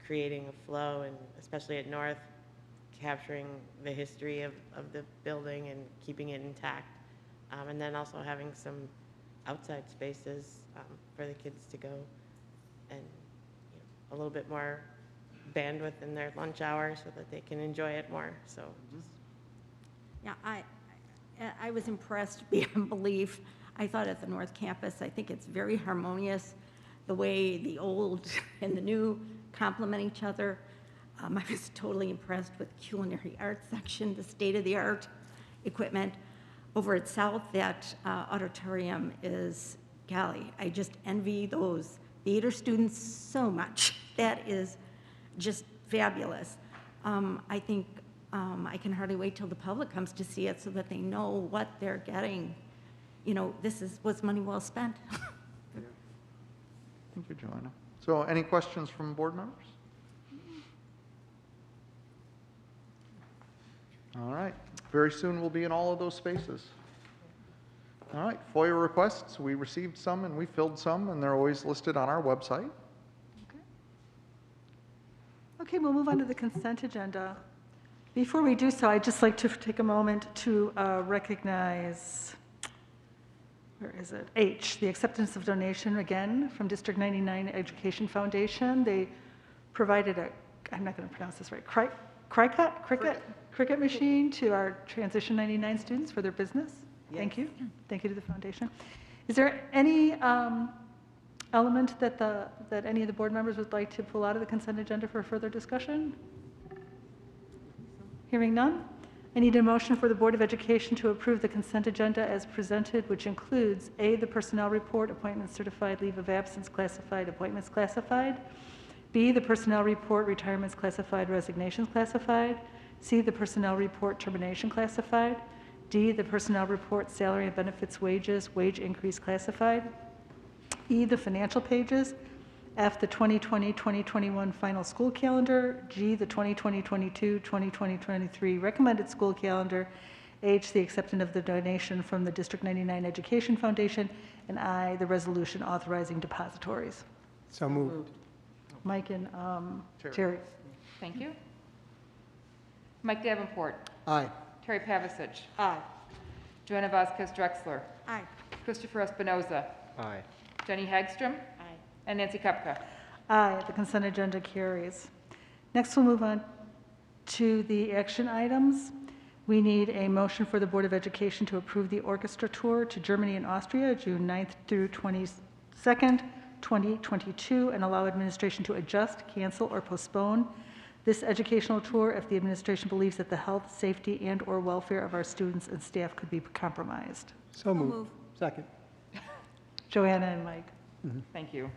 creating a flow, and especially at North, capturing the history of the building and keeping it intact. And then also having some outside spaces for the kids to go and a little bit more bandwidth in their lunch hour so that they can enjoy it more. So Yeah, I was impressed beyond belief. I thought at the North Campus, I think it's very harmonious, the way the old and the new complement each other. I was totally impressed with culinary arts section, the state-of-the-art equipment. Over at South, that auditorium is, golly, I just envy those theater students so much. That is just fabulous. I think I can hardly wait till the public comes to see it so that they know what they're getting. This was money well spent. Thank you, Joanna. So any questions from board members? All right. Very soon we'll be in all of those spaces. All right. FOIA requests. We received some and we filled some, and they're always listed on our website. Okay, we'll move on to the consent agenda. Before we do so, I'd just like to take a moment to recognize, where is it? H, the acceptance of donation, again, from District 99 Education Foundation. They provided a, I'm not going to pronounce this right, cricket machine to our Transition 99 students for their business. Yes. Thank you. Thank you to the foundation. Is there any element that any of the board members would like to pull out of the consent agenda for further discussion? Hearing none, I need a motion for the Board of Education to approve the consent agenda as presented, which includes A, the personnel report, appointments certified, leave of absence classified, appointments classified. B, the personnel report, retirements classified, resignations classified. C, the personnel report, termination classified. D, the personnel report, salary and benefits wages, wage increase classified. E, the financial pages. F, the 2020-2021 final school calendar. G, the 2020-22, 2020-23 recommended school calendar. H, the acceptance of the donation from the District 99 Education Foundation. And I, the resolution authorizing depositories. So moved. Mike and Terry. Thank you. Mike Davenport. Aye. Terry Pavasich. Aye. Joanna Vasquez Drexler. Aye. Christopher Espinoza. Aye. Jenny Hagstrom. Aye. And Nancy Kupka. Aye, the consent agenda carries. Next, we'll move on to the action items. We need a motion for the Board of Education to approve the orchestra tour to Germany and Austria, June 9th through 22nd, 2022, and allow administration to adjust, cancel, or postpone this educational tour if the administration believes that the health, safety, and/or welfare of our students and staff could be compromised. So moved. Second. Joanna and Mike. Thank you.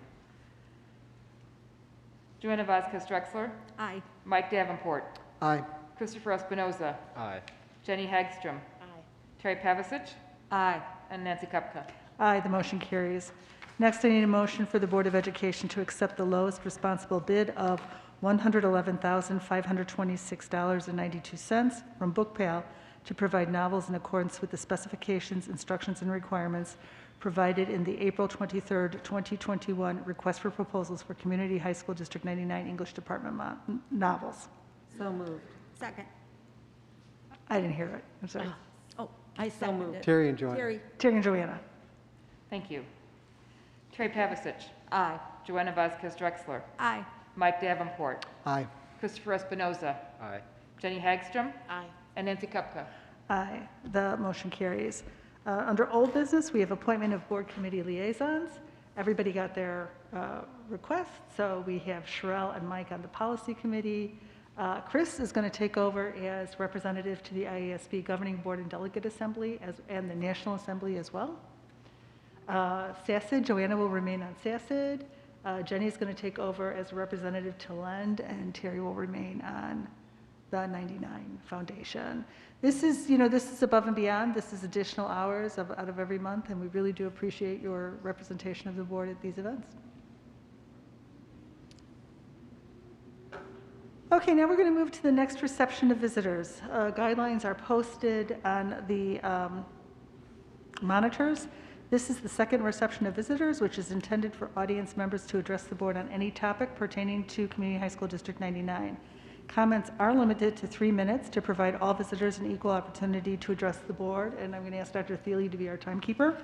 Joanna Vasquez Drexler. Aye. Mike Davenport. Aye. Christopher Espinoza. Aye. Jenny Hagstrom. Aye. Terry Pavasich. Aye. And Nancy Kupka. Aye, the motion carries. Next, I need a motion for the Board of Education to accept the lowest responsible bid of $111,526.92 from BookPal to provide novels in accordance with the specifications, instructions, and requirements provided in the April 23rd, 2021 request for proposals for Community High School District 99 English Department novels. So moved. Second. I didn't hear it. I'm sorry. Oh, I seconded it. Terry and Joanna. Terry and Joanna. Thank you. Terry Pavasich. Aye. Joanna Vasquez Drexler. Aye. Mike Davenport. Aye. Christopher Espinoza. Aye. Jenny Hagstrom. Aye. And Nancy Kupka. Aye, the motion carries. Under old business, we have appointment of board committee liaisons. Everybody got their requests. So we have Sherelle and Mike on the policy committee. Chris is going to take over as representative to the IASB Governing Board and Delegate Assembly and the National Assembly as well. SACID, Joanna will remain on SACID. Jenny is going to take over as a representative to LEND, and Terry will remain on the 99 Foundation. This is, this is above and beyond. This is additional hours out of every month, and we really do appreciate your representation of the board at these events. Okay, now we're going to move to the next reception of visitors. Guidelines are posted on the monitors. This is the second reception of visitors, which is intended for audience members to address the board on any topic pertaining to Community High School District 99. Comments are limited to 3 minutes to provide all visitors an equal opportunity to address the board, and I'm going to ask Dr. Thiele to be our timekeeper.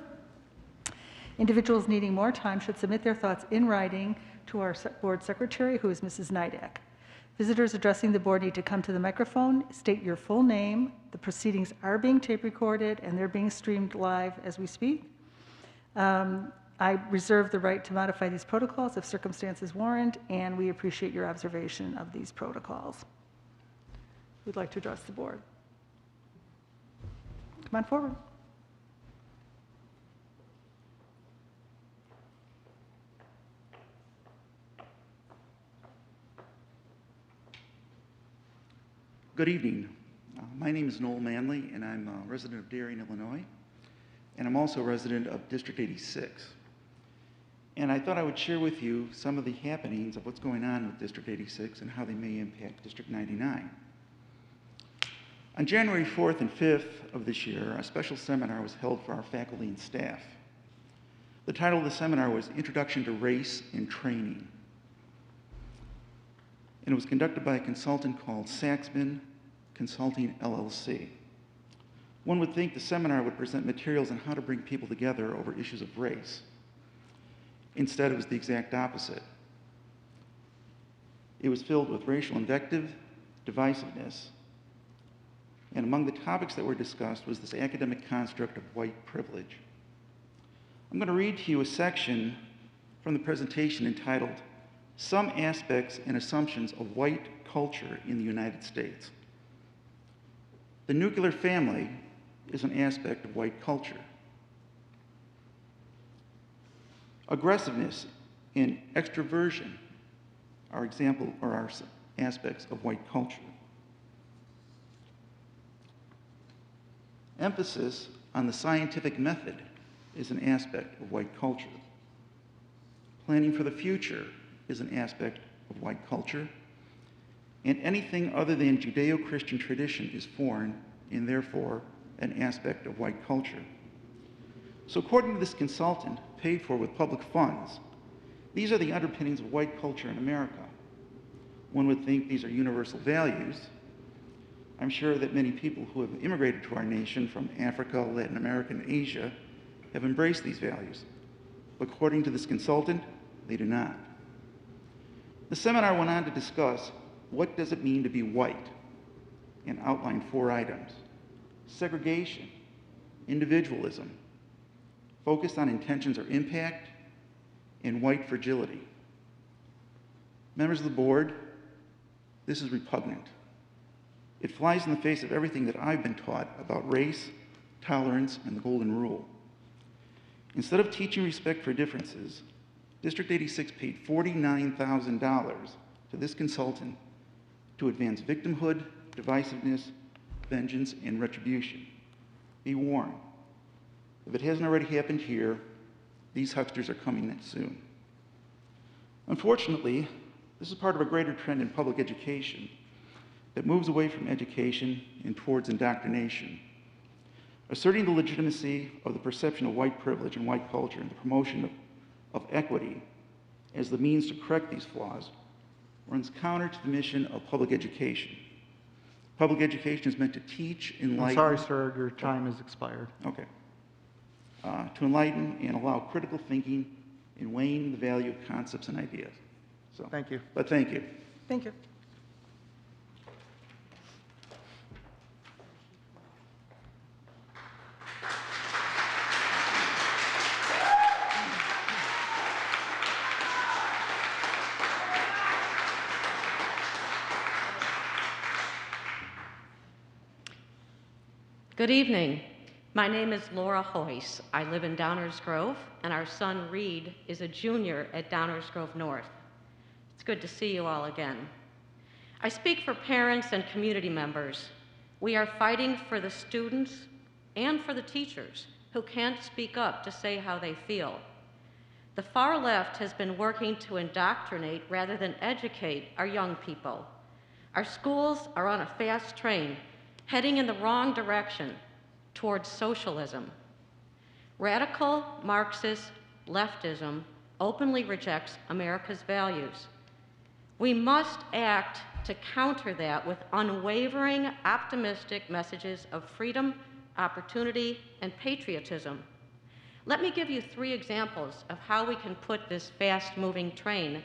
Individuals needing more time should submit their thoughts in writing to our board secretary, who is Mrs. Nidak. Visitors addressing the board need to come to the microphone, state your full name. The proceedings are being tape recorded and they're being streamed live as we speak. I reserve the right to modify these protocols if circumstances warrant, and we appreciate your observation of these protocols. Who'd like to address the board? Come on forward. Good evening. My name is Noel Manley, and I'm a resident of Darien, Illinois, and I'm also a resident of District 86. And I thought I would share with you some of the happenings of what's going on with District 86 and how they may impact District 99. On January 4th and 5th of this year, a special seminar was held for our faculty and staff. The title of the seminar was Introduction to Race in Training. And it was conducted by a consultant called Saxman Consulting, LLC. One would think the seminar would present materials on how to bring people together over issues of race. Instead, it was the exact opposite. It was filled with racial invective, divisiveness, and among the topics that were discussed was this academic construct of white privilege. I'm going to read to you a section from the presentation entitled Some Aspects and Assumptions of White Culture in the United States. The nuclear family is an aspect of white culture. Aggressiveness and extroversion are aspects of white culture. Emphasis on the scientific method is an aspect of white culture. Planning for the future is an aspect of white culture. And anything other than Judeo-Christian tradition is foreign and therefore an aspect of white culture. So according to this consultant, paid for with public funds, these are the underpinnings of white culture in America. One would think these are universal values. I'm sure that many people who have immigrated to our nation from Africa, Latin America, and Asia have embraced these values. But according to this consultant, they do not. The seminar went on to discuss what does it mean to be white and outlined 4 items. Segregation, individualism, focused on intentions or impact, and white fragility. Members of the board, this is repugnant. It flies in the face of everything that I've been taught about race, tolerance, and the golden rule. Instead of teaching respect for differences, District 86 paid $49,000 to this consultant to advance victimhood, divisiveness, vengeance, and retribution. Be warned. If it hasn't already happened here, these hucksters are coming in soon. Unfortunately, this is part of a greater trend in public education that moves away from education and towards indoctrination. Asserting the legitimacy of the perception of white privilege and white culture and the promotion of equity as the means to correct these flaws runs counter to the mission of public education. Public education is meant to teach, enlighten... I'm sorry, sir, your time has expired. Okay. To enlighten and allow critical thinking in weighing the value of concepts and ideas. So, thank you. But thank you. Thank you. Good evening. My name is Laura Hoyce. I live in Downers Grove, and our son Reed is a junior at Downers Grove North. It's good to see you all again. I speak for parents and community members. We are fighting for the students and for the teachers who can't speak up to say how they feel. The far left has been working to indoctrinate rather than educate our young people. Our schools are on a fast train, heading in the wrong direction towards socialism. Radical Marxist leftism openly rejects America's values. We must act to counter that with unwavering, optimistic messages of freedom, opportunity, and patriotism. Let me give you 3 examples of how we can put this fast-moving train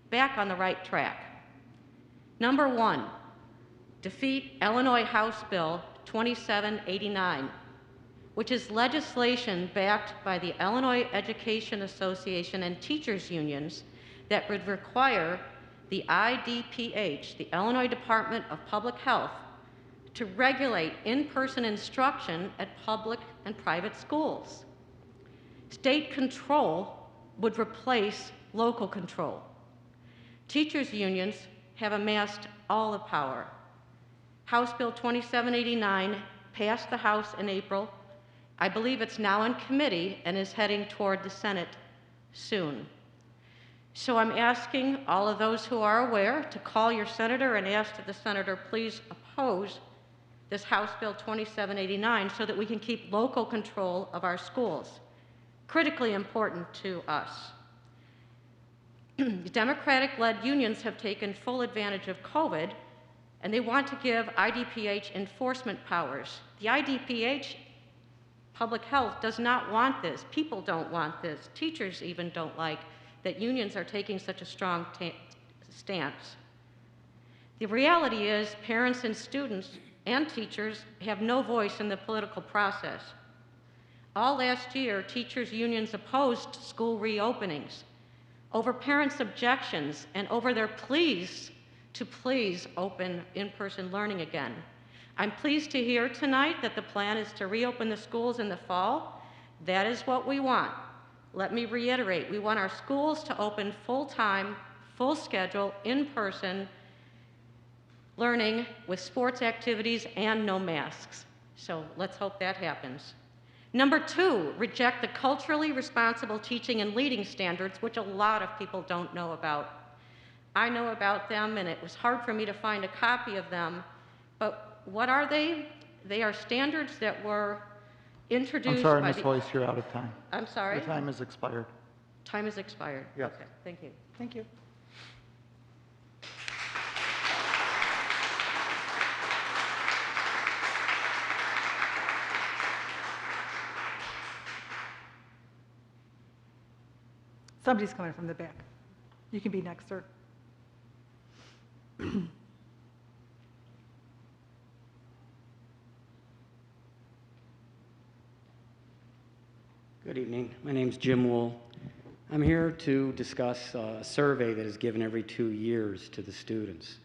back on the right track. Number 1, defeat Illinois House Bill 2789, which is legislation backed by the Illinois Education Association and teachers unions that would require the IDPH, the Illinois Department of Public Health, to regulate in-person instruction at public and private schools. State control would replace local control. Teachers unions have amassed all the power. House Bill 2789 passed the House in April. I believe it's now in committee and is heading toward the Senate soon. So I'm asking all of those who are aware to call your senator and ask that the senator please oppose this House Bill 2789 so that we can keep local control of our schools. Critically important to us. Democratic-led unions have taken full advantage of COVID, and they want to give IDPH enforcement powers. The IDPH, public health, does not want this. People don't want this. Teachers even don't like that unions are taking such a strong stance. The reality is parents and students and teachers have no voice in the political process. All last year, teachers' unions opposed school reopenings over parents' objections and over their pleas to please open in-person learning again. I'm pleased to hear tonight that the plan is to reopen the schools in the fall. That is what we want. Let me reiterate, we want our schools to open full-time, full schedule, in-person learning with sports activities and no masks. So let's hope that happens. Number 2, reject the culturally responsible teaching and leading standards, which a lot of people don't know about. I know about them, and it was hard for me to find a copy of them, but what are they? They are standards that were introduced I'm sorry, by Ms. Hoyce, you're out of time. I'm sorry? Your time has expired. Time has expired? Yes. Okay, thank you. Thank you. Somebody's coming from the back. You can be next, sir. Good evening. My name's Jim Wool. I'm here to discuss a survey that is given every 2 years to the students.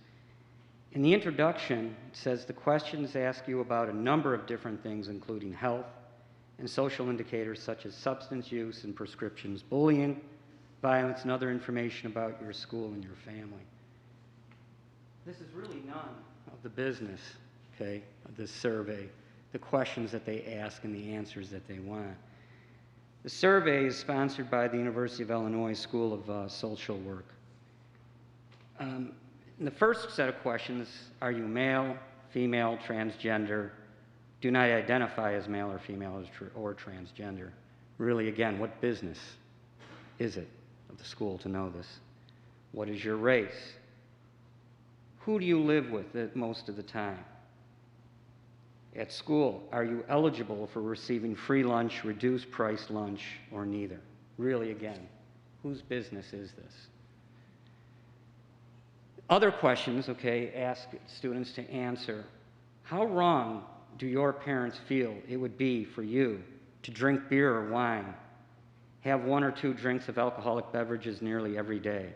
In the introduction, it says the questions ask you about a number of different things, including health and social indicators such as substance use and prescriptions, bullying, violence, and other information about your school and your family. This is really none of the business, okay, of this survey, the questions that they ask and the answers that they want. The survey is sponsored by the University of Illinois School of Social Work. In the first set of questions, are you male, female, transgender? Do not identify as male or female or transgender. Really, again, what business is it of the school to know this? What is your race? Who do you live with most of the time? At school, are you eligible for receiving free lunch, reduced price lunch, or neither? Really, again, whose business is this? Other questions, okay, ask students to answer. How wrong do your parents feel it would be for you to drink beer or wine, have 1 or 2 drinks of alcoholic beverages nearly every day?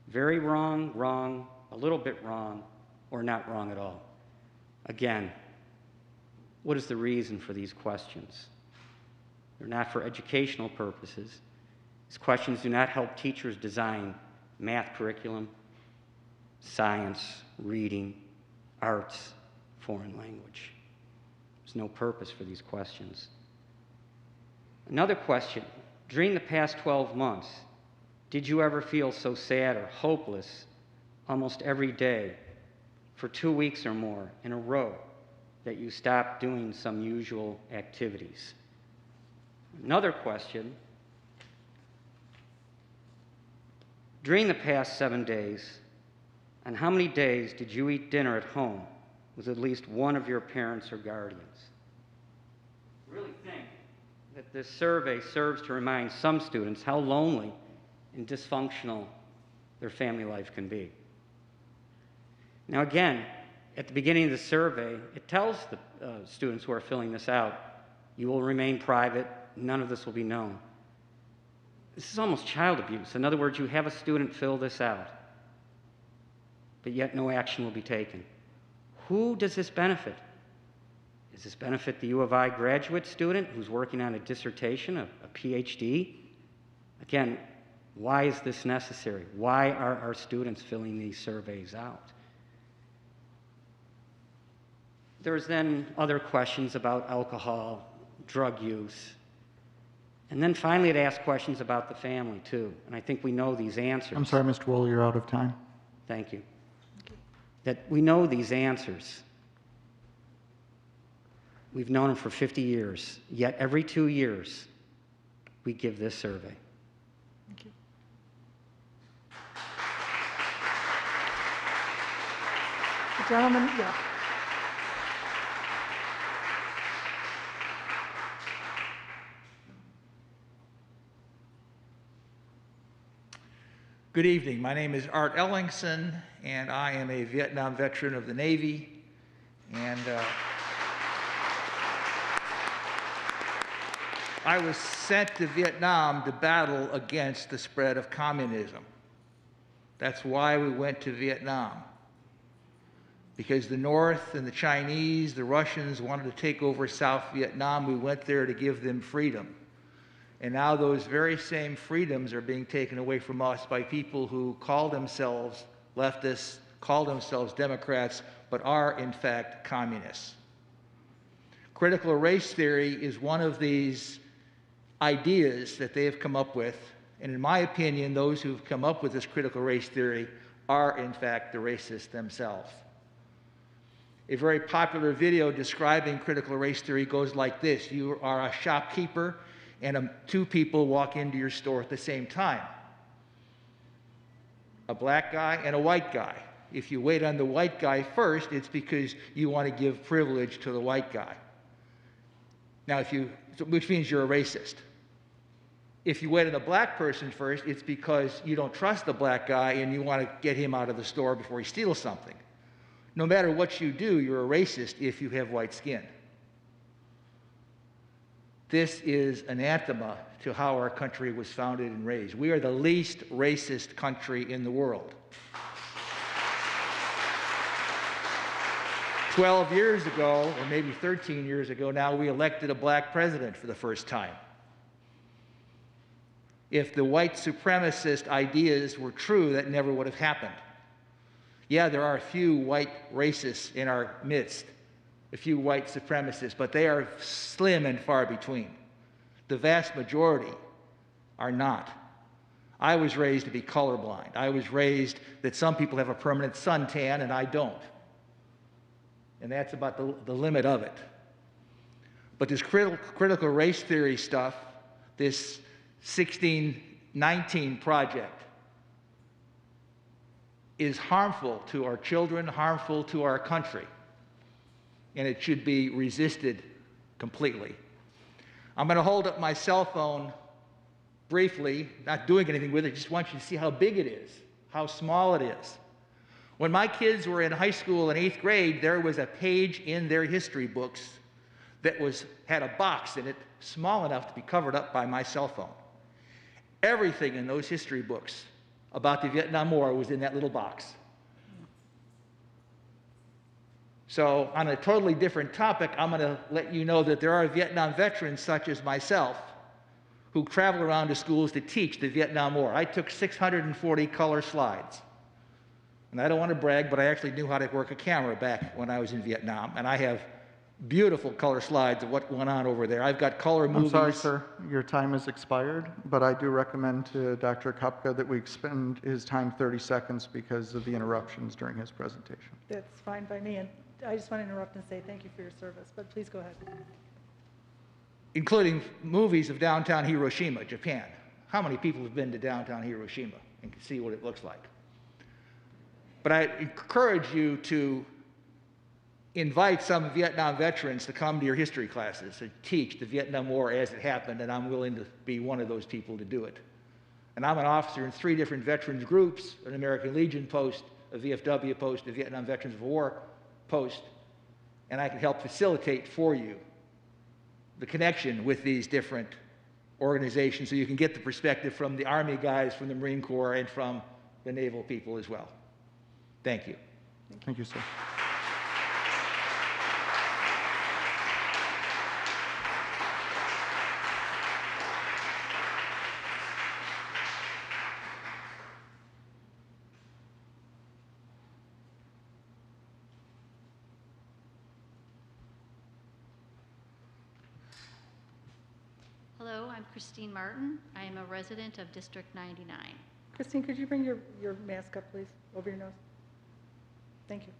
Very wrong, wrong, a little bit wrong, or not wrong at all? Again, What is the reason for these questions? They're not for educational purposes. These questions do not help teachers design math curriculum, science, reading, arts, foreign language. There's no purpose for these questions. Another question, during the past 12 months, did you ever feel so sad or hopeless almost every day for 2 weeks or more in a row that you stopped doing some usual activities? Another question, during the past 7 days, on how many days did you eat dinner at home with at least one of your parents or guardians? I really think that this survey serves to remind some students how lonely and dysfunctional their family life can be. Now again, at the beginning of the survey, it tells the students who are filling this out, you will remain private, none of this will be known. This is almost child abuse. In other words, you have a student fill this out, but yet no action will be taken. Who does this benefit? Does this benefit the U of I graduate student who's working on a dissertation, a PhD? Again, why is this necessary? Why are our students filling these surveys out? There's then other questions about alcohol, drug use, and then finally it asks questions about the family too, and I think we know these answers. I'm sorry, Mr. Wool, you're out of time. Thank you. That we know these answers. We've known them for 50 years, yet every 2 years we give this survey. Thank you. The gentleman, yeah. Good evening. My name is Art Ellingson, and I am a Vietnam veteran of the Navy. And I was sent to Vietnam to battle against the spread of communism. That's why we went to Vietnam. Because the North and the Chinese, the Russians wanted to take over South Vietnam, we went there to give them freedom. And now those very same freedoms are being taken away from us by people who call themselves leftists, call themselves Democrats, but are in fact communists. Critical race theory is one of these ideas that they have come up with, and in my opinion, those who've come up with this critical race theory are in fact the racists themselves. A very popular video describing critical race theory goes like this. You are a shopkeeper and two people walk into your store at the same time. A black guy and a white guy. If you wait on the white guy first, it's because you want to give privilege to the white guy. Now, which means you're a racist. If you wait on the black person first, it's because you don't trust the black guy and you want to get him out of the store before he steals something. No matter what you do, you're a racist if you have white skin. This is anathema to how our country was founded and raised. We are the least racist country in the world. 12 years ago, or maybe 13 years ago now, we elected a black president for the first time. If the white supremacist ideas were true, that never would have happened. Yeah, there are a few white racists in our midst, a few white supremacists, but they are slim and far between. The vast majority are not. I was raised to be colorblind. I was raised that some people have a permanent suntan and I don't. And that's about the limit of it. But this critical race theory stuff, this 1619 project, is harmful to our children, harmful to our country. And it should be resisted completely. I'm going to hold up my cell phone briefly, not doing anything with it, just want you to see how big it is, how small it is. When my kids were in high school in 8th grade, there was a page in their history books that had a box in it small enough to be covered up by my cell phone. Everything in those history books about the Vietnam War was in that little box. So on a totally different topic, I'm going to let you know that there are Vietnam veterans such as myself who travel around to schools to teach the Vietnam War. I took 640 color slides. And I don't want to brag, but I actually knew how to work a camera back when I was in Vietnam. And I have beautiful color slides of what went on over there. I've got color movies. I'm sorry, sir. Your time has expired, but I do recommend to Dr. Kupka that we expend his time 30 seconds because of the interruptions during his presentation. That's fine by me, and I just want to interrupt and say thank you for your service, but please go ahead. Including movies of downtown Hiroshima, Japan. How many people have been to downtown Hiroshima and can see what it looks like? But I encourage you to invite some Vietnam veterans to come to your history classes and teach the Vietnam War as it happened, and I'm willing to be one of those people to do it. And I'm an officer in 3 different veterans groups, an American Legion post, a VFW post, a Vietnam Veterans of War post, and I can help facilitate for you the connection with these different organizations so you can get the perspective from the Army guys, from the Marine Corps, and from the naval people as well. Thank you. Thank you, sir. Hello, I'm Christine Martin. I am a resident of District 99. Christine, could you bring your mask up, please, over your nose? Thank you.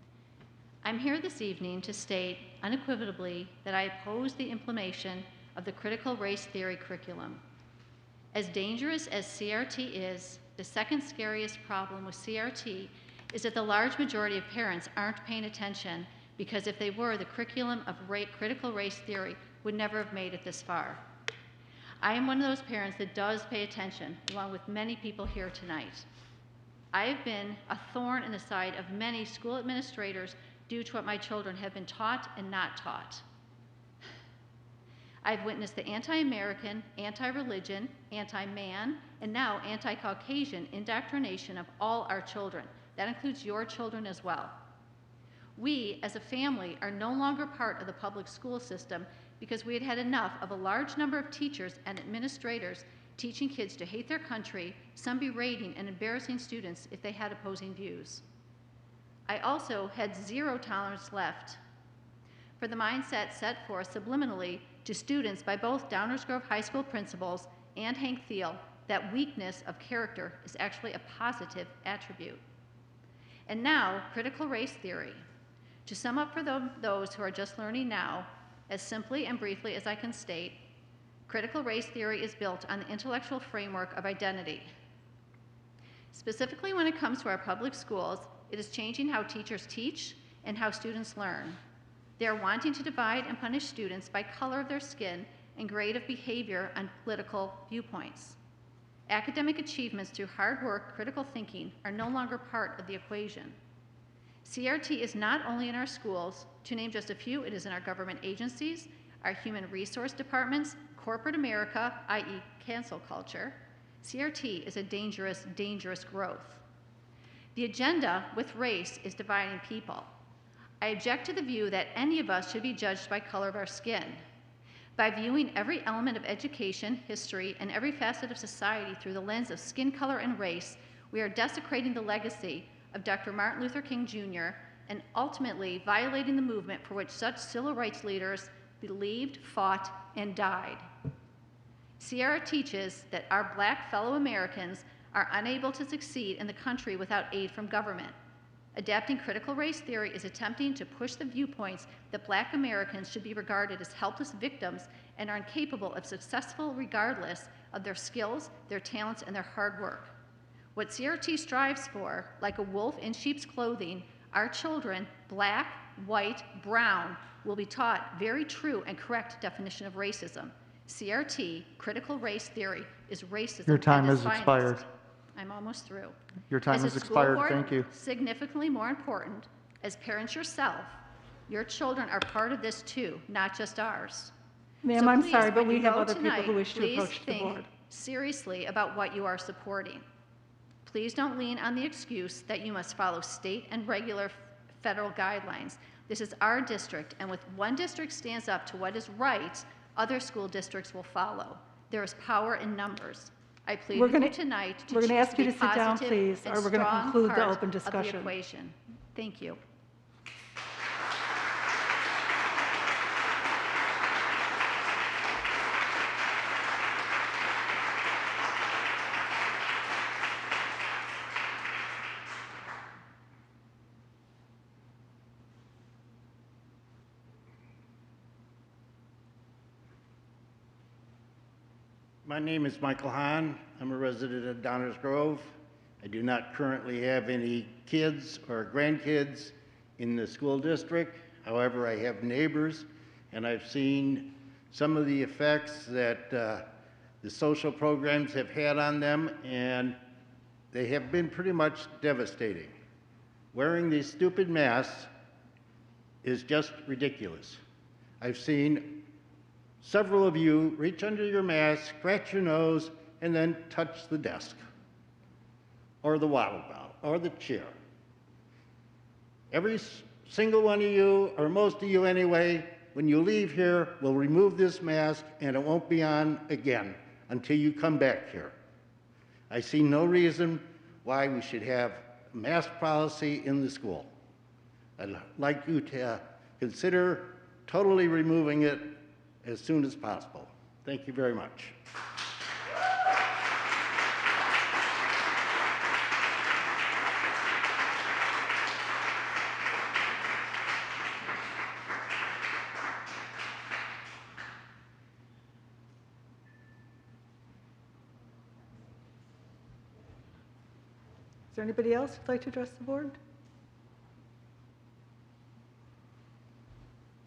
I'm here this evening to state unequivocally that I oppose the implementation of the critical race theory curriculum. As dangerous as CRT is, the second scariest problem with CRT is that the large majority of parents aren't paying attention, because if they were, the curriculum of critical race theory would never have made it this far. I am one of those parents that does pay attention, along with many people here tonight. I have been a thorn in the side of many school administrators due to what my children have been taught and not taught. I've witnessed the anti-American, anti-religion, anti-man, and now anti-Caucasian indoctrination of all our children. That includes your children as well. We, as a family, are no longer part of the public school system because we had had enough of a large number of teachers and administrators teaching kids to hate their country, some berating and embarrassing students if they had opposing views. I also had zero tolerance left for the mindset set forth subliminally to students by both Downers Grove High School principals and Hank Thiel that weakness of character is actually a positive attribute. And now, critical race theory. To sum up for those who are just learning now, as simply and briefly as I can state, critical race theory is built on the intellectual framework of identity. Specifically when it comes to our public schools, it is changing how teachers teach and how students learn. They are wanting to divide and punish students by color of their skin and grade of behavior on political viewpoints. Academic achievements through hard work, critical thinking are no longer part of the equation. CRT is not only in our schools. To name just a few, it is in our government agencies, our human resource departments, corporate America, i.e. cancel culture. CRT is a dangerous, dangerous growth. The agenda with race is dividing people. I object to the view that any of us should be judged by color of our skin. By viewing every element of education, history, and every facet of society through the lens of skin color and race, we are desecrating the legacy of Dr. Martin Luther King Jr. and ultimately violating the movement for which such civil rights leaders believed, fought, and died. Sierra teaches that our black fellow Americans are unable to succeed in the country without aid from government. Adapting critical race theory is attempting to push the viewpoints that black Americans should be regarded as helpless victims and are incapable of successful regardless of their skills, their talents, and their hard work. What CRT strives for, like a wolf in sheep's clothing, our children, black, white, brown, will be taught very true and correct definition of racism. CRT, critical race theory, is racism. Your time at its has finest. expired. I'm almost through. Your time As has a school expired. board, Thank you. Significantly more important, as parents yourself, your children are part of this too, not just ours. Ma'am, So I'm please, sorry, but when we you have go other people tonight, who wish to please approach the think board. seriously about what you are supporting. Please don't lean on the excuse that you must follow state and federal guidelines. This is our district, and with one district stands up to what is right, other school districts will follow. There is power in numbers. I plead with you tonight to choose ask to you be to sit down, positive please, and or we're going to strong conclude the part open of the discussion. equation. Thank you. My name is Michael Hahn. I'm a resident of Downers Grove. I do not currently have any kids or grandkids in the school district. However, I have neighbors, and I've seen some of the effects that the social programs have had on them, and they have been pretty much devastating. Wearing these stupid masks is just ridiculous. I've seen several of you reach under your mask, scratch your nose, and then touch the desk, or the water bottle, or the chair. Every single one of you, or most of you anyway, when you leave here, will remove this mask and it won't be on again until you come back here. I see no reason why we should have a mask policy in the school. I'd like you to consider totally removing it as soon as possible. Thank you very much. Is there anybody else who'd like to address the board?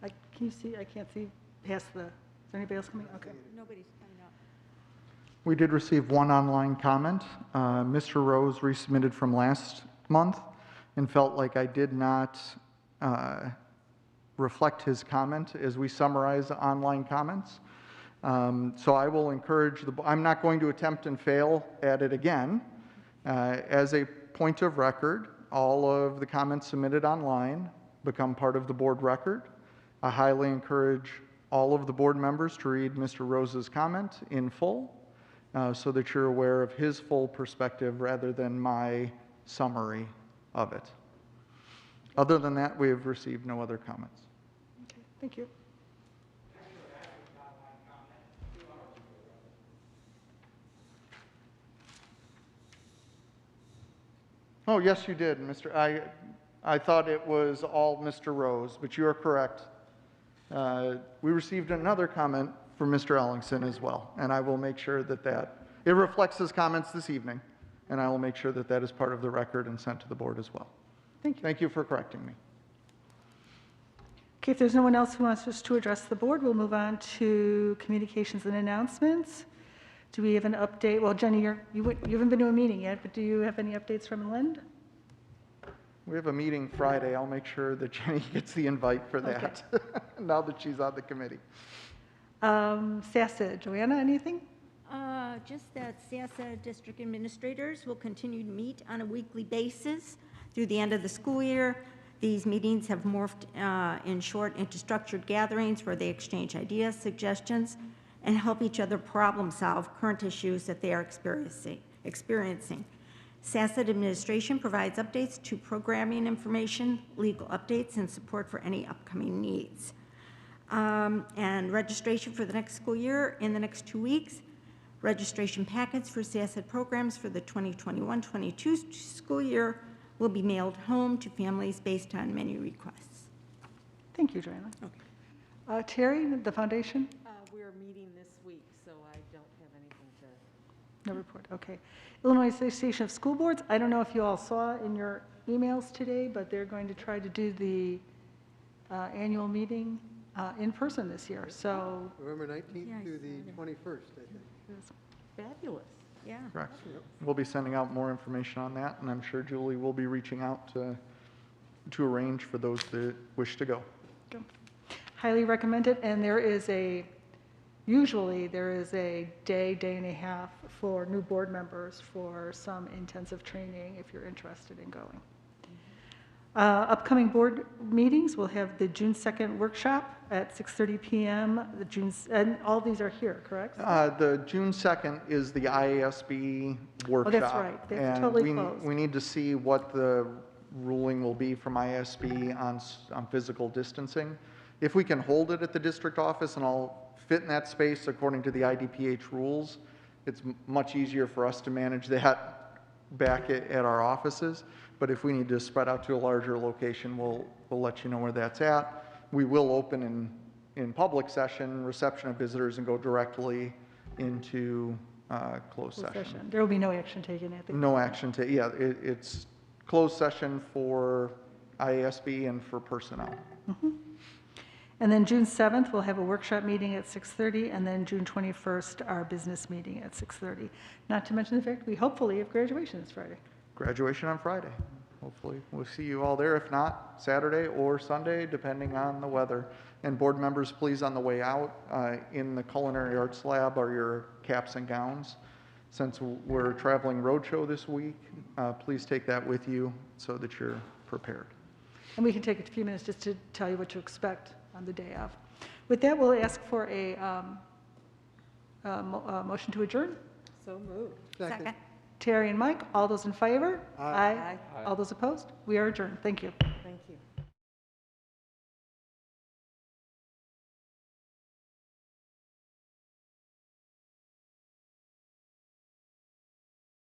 Can you see? I can't see past the, is there anybody else coming? Okay. Nobody's coming up. We did receive one online comment. Mr. Rose resubmitted from last month and felt like I did not reflect his comment as we summarize online comments. So I will encourage I'm not going to attempt and fail at it again. As a point of record, all of the comments submitted online become part of the board record. I highly encourage all of the board members to read Mr. Rose's comment in full so that you're aware of his full perspective rather than my summary of it. Other than that, we have received no other comments. Okay, thank you. Oh, yes, you did, Mr. I thought it was all Mr. Rose, but you are correct. We received another comment from Mr. Ellingson as well, and I will make sure that it reflects his comments this evening, and I will make sure that that is part of the record and sent to the board as well. Thank you. Thank you for correcting me. Okay, if there's no one else who wants us to address the board, we'll move on to communications and announcements. Do we have an update? Well, Jenny, you haven't been to a meeting yet, but do you have any updates from Lind? We have a meeting Friday. I'll make sure that Jenny gets the invite for that, okay. Now that she's on the committee. SASA, Joanna, anything? Just that SASA district administrators will continue to meet on a weekly basis through the end of the school year. These meetings have morphed in short into structured gatherings where they exchange ideas, suggestions, and help each other problem solve current issues that they are experiencing. SASA administration provides updates to programming information, legal updates, and support for any upcoming needs. And registration for the next school year in the next 2 weeks. Registration packets for SASA programs for the 2021-22 school year will be mailed home to families based on menu requests. Thank you, Joanna. Okay. Terry, the foundation? We're meeting this week, so I don't have anything to... No report, okay. Illinois Association of School Boards, I don't know if you all saw in your emails today, but they're going to try to do the annual meeting in person this year, so. November 19th through the 21st, I think. It's fabulous, yeah. Correct. We'll be sending out more information on that, and I'm sure Julie will be reaching out to arrange for those that wish to go. Good. Highly recommended, and usually there is a day and a half for new board members for some intensive training if you're interested in going. Upcoming board meetings, we'll have the June 2nd workshop at 6:30 PM. And all these are here, correct? The June 2nd is the IASB workshop. Oh, that's right. That's and totally closed. we need to see what the ruling will be from IASB on physical distancing. If we can hold it at the district office and all fit in that space according to the IDPH rules, it's much easier for us to manage that back at our offices. But if we need to spread out to a larger location, we'll let you know where that's at. We will open in public session, reception of visitors, and go directly into closed session. There will be no action taken at the. No action taken. Yeah, it's closed session for IASB and for personnel. Mhm. And then June 7th, we'll have a workshop meeting at 6:30, and then June 21st, our business meeting at 6:30. Not to mention the fact we hopefully have graduation this Friday. Graduation on Friday. Hopefully, we'll see you all there. If not, Saturday or Sunday, depending on the weather. And board members, please, on the way out, in the culinary arts lab are your caps and gowns. Since we're traveling roadshow this week, please take that with you so that you're prepared. And we can take a few minutes just to tell you what to expect on the day of. With that, we'll ask for a motion to adjourn. So moved. Second. Terry and Mike, all those in favor? Aye. All those opposed? We are adjourned. Thank you.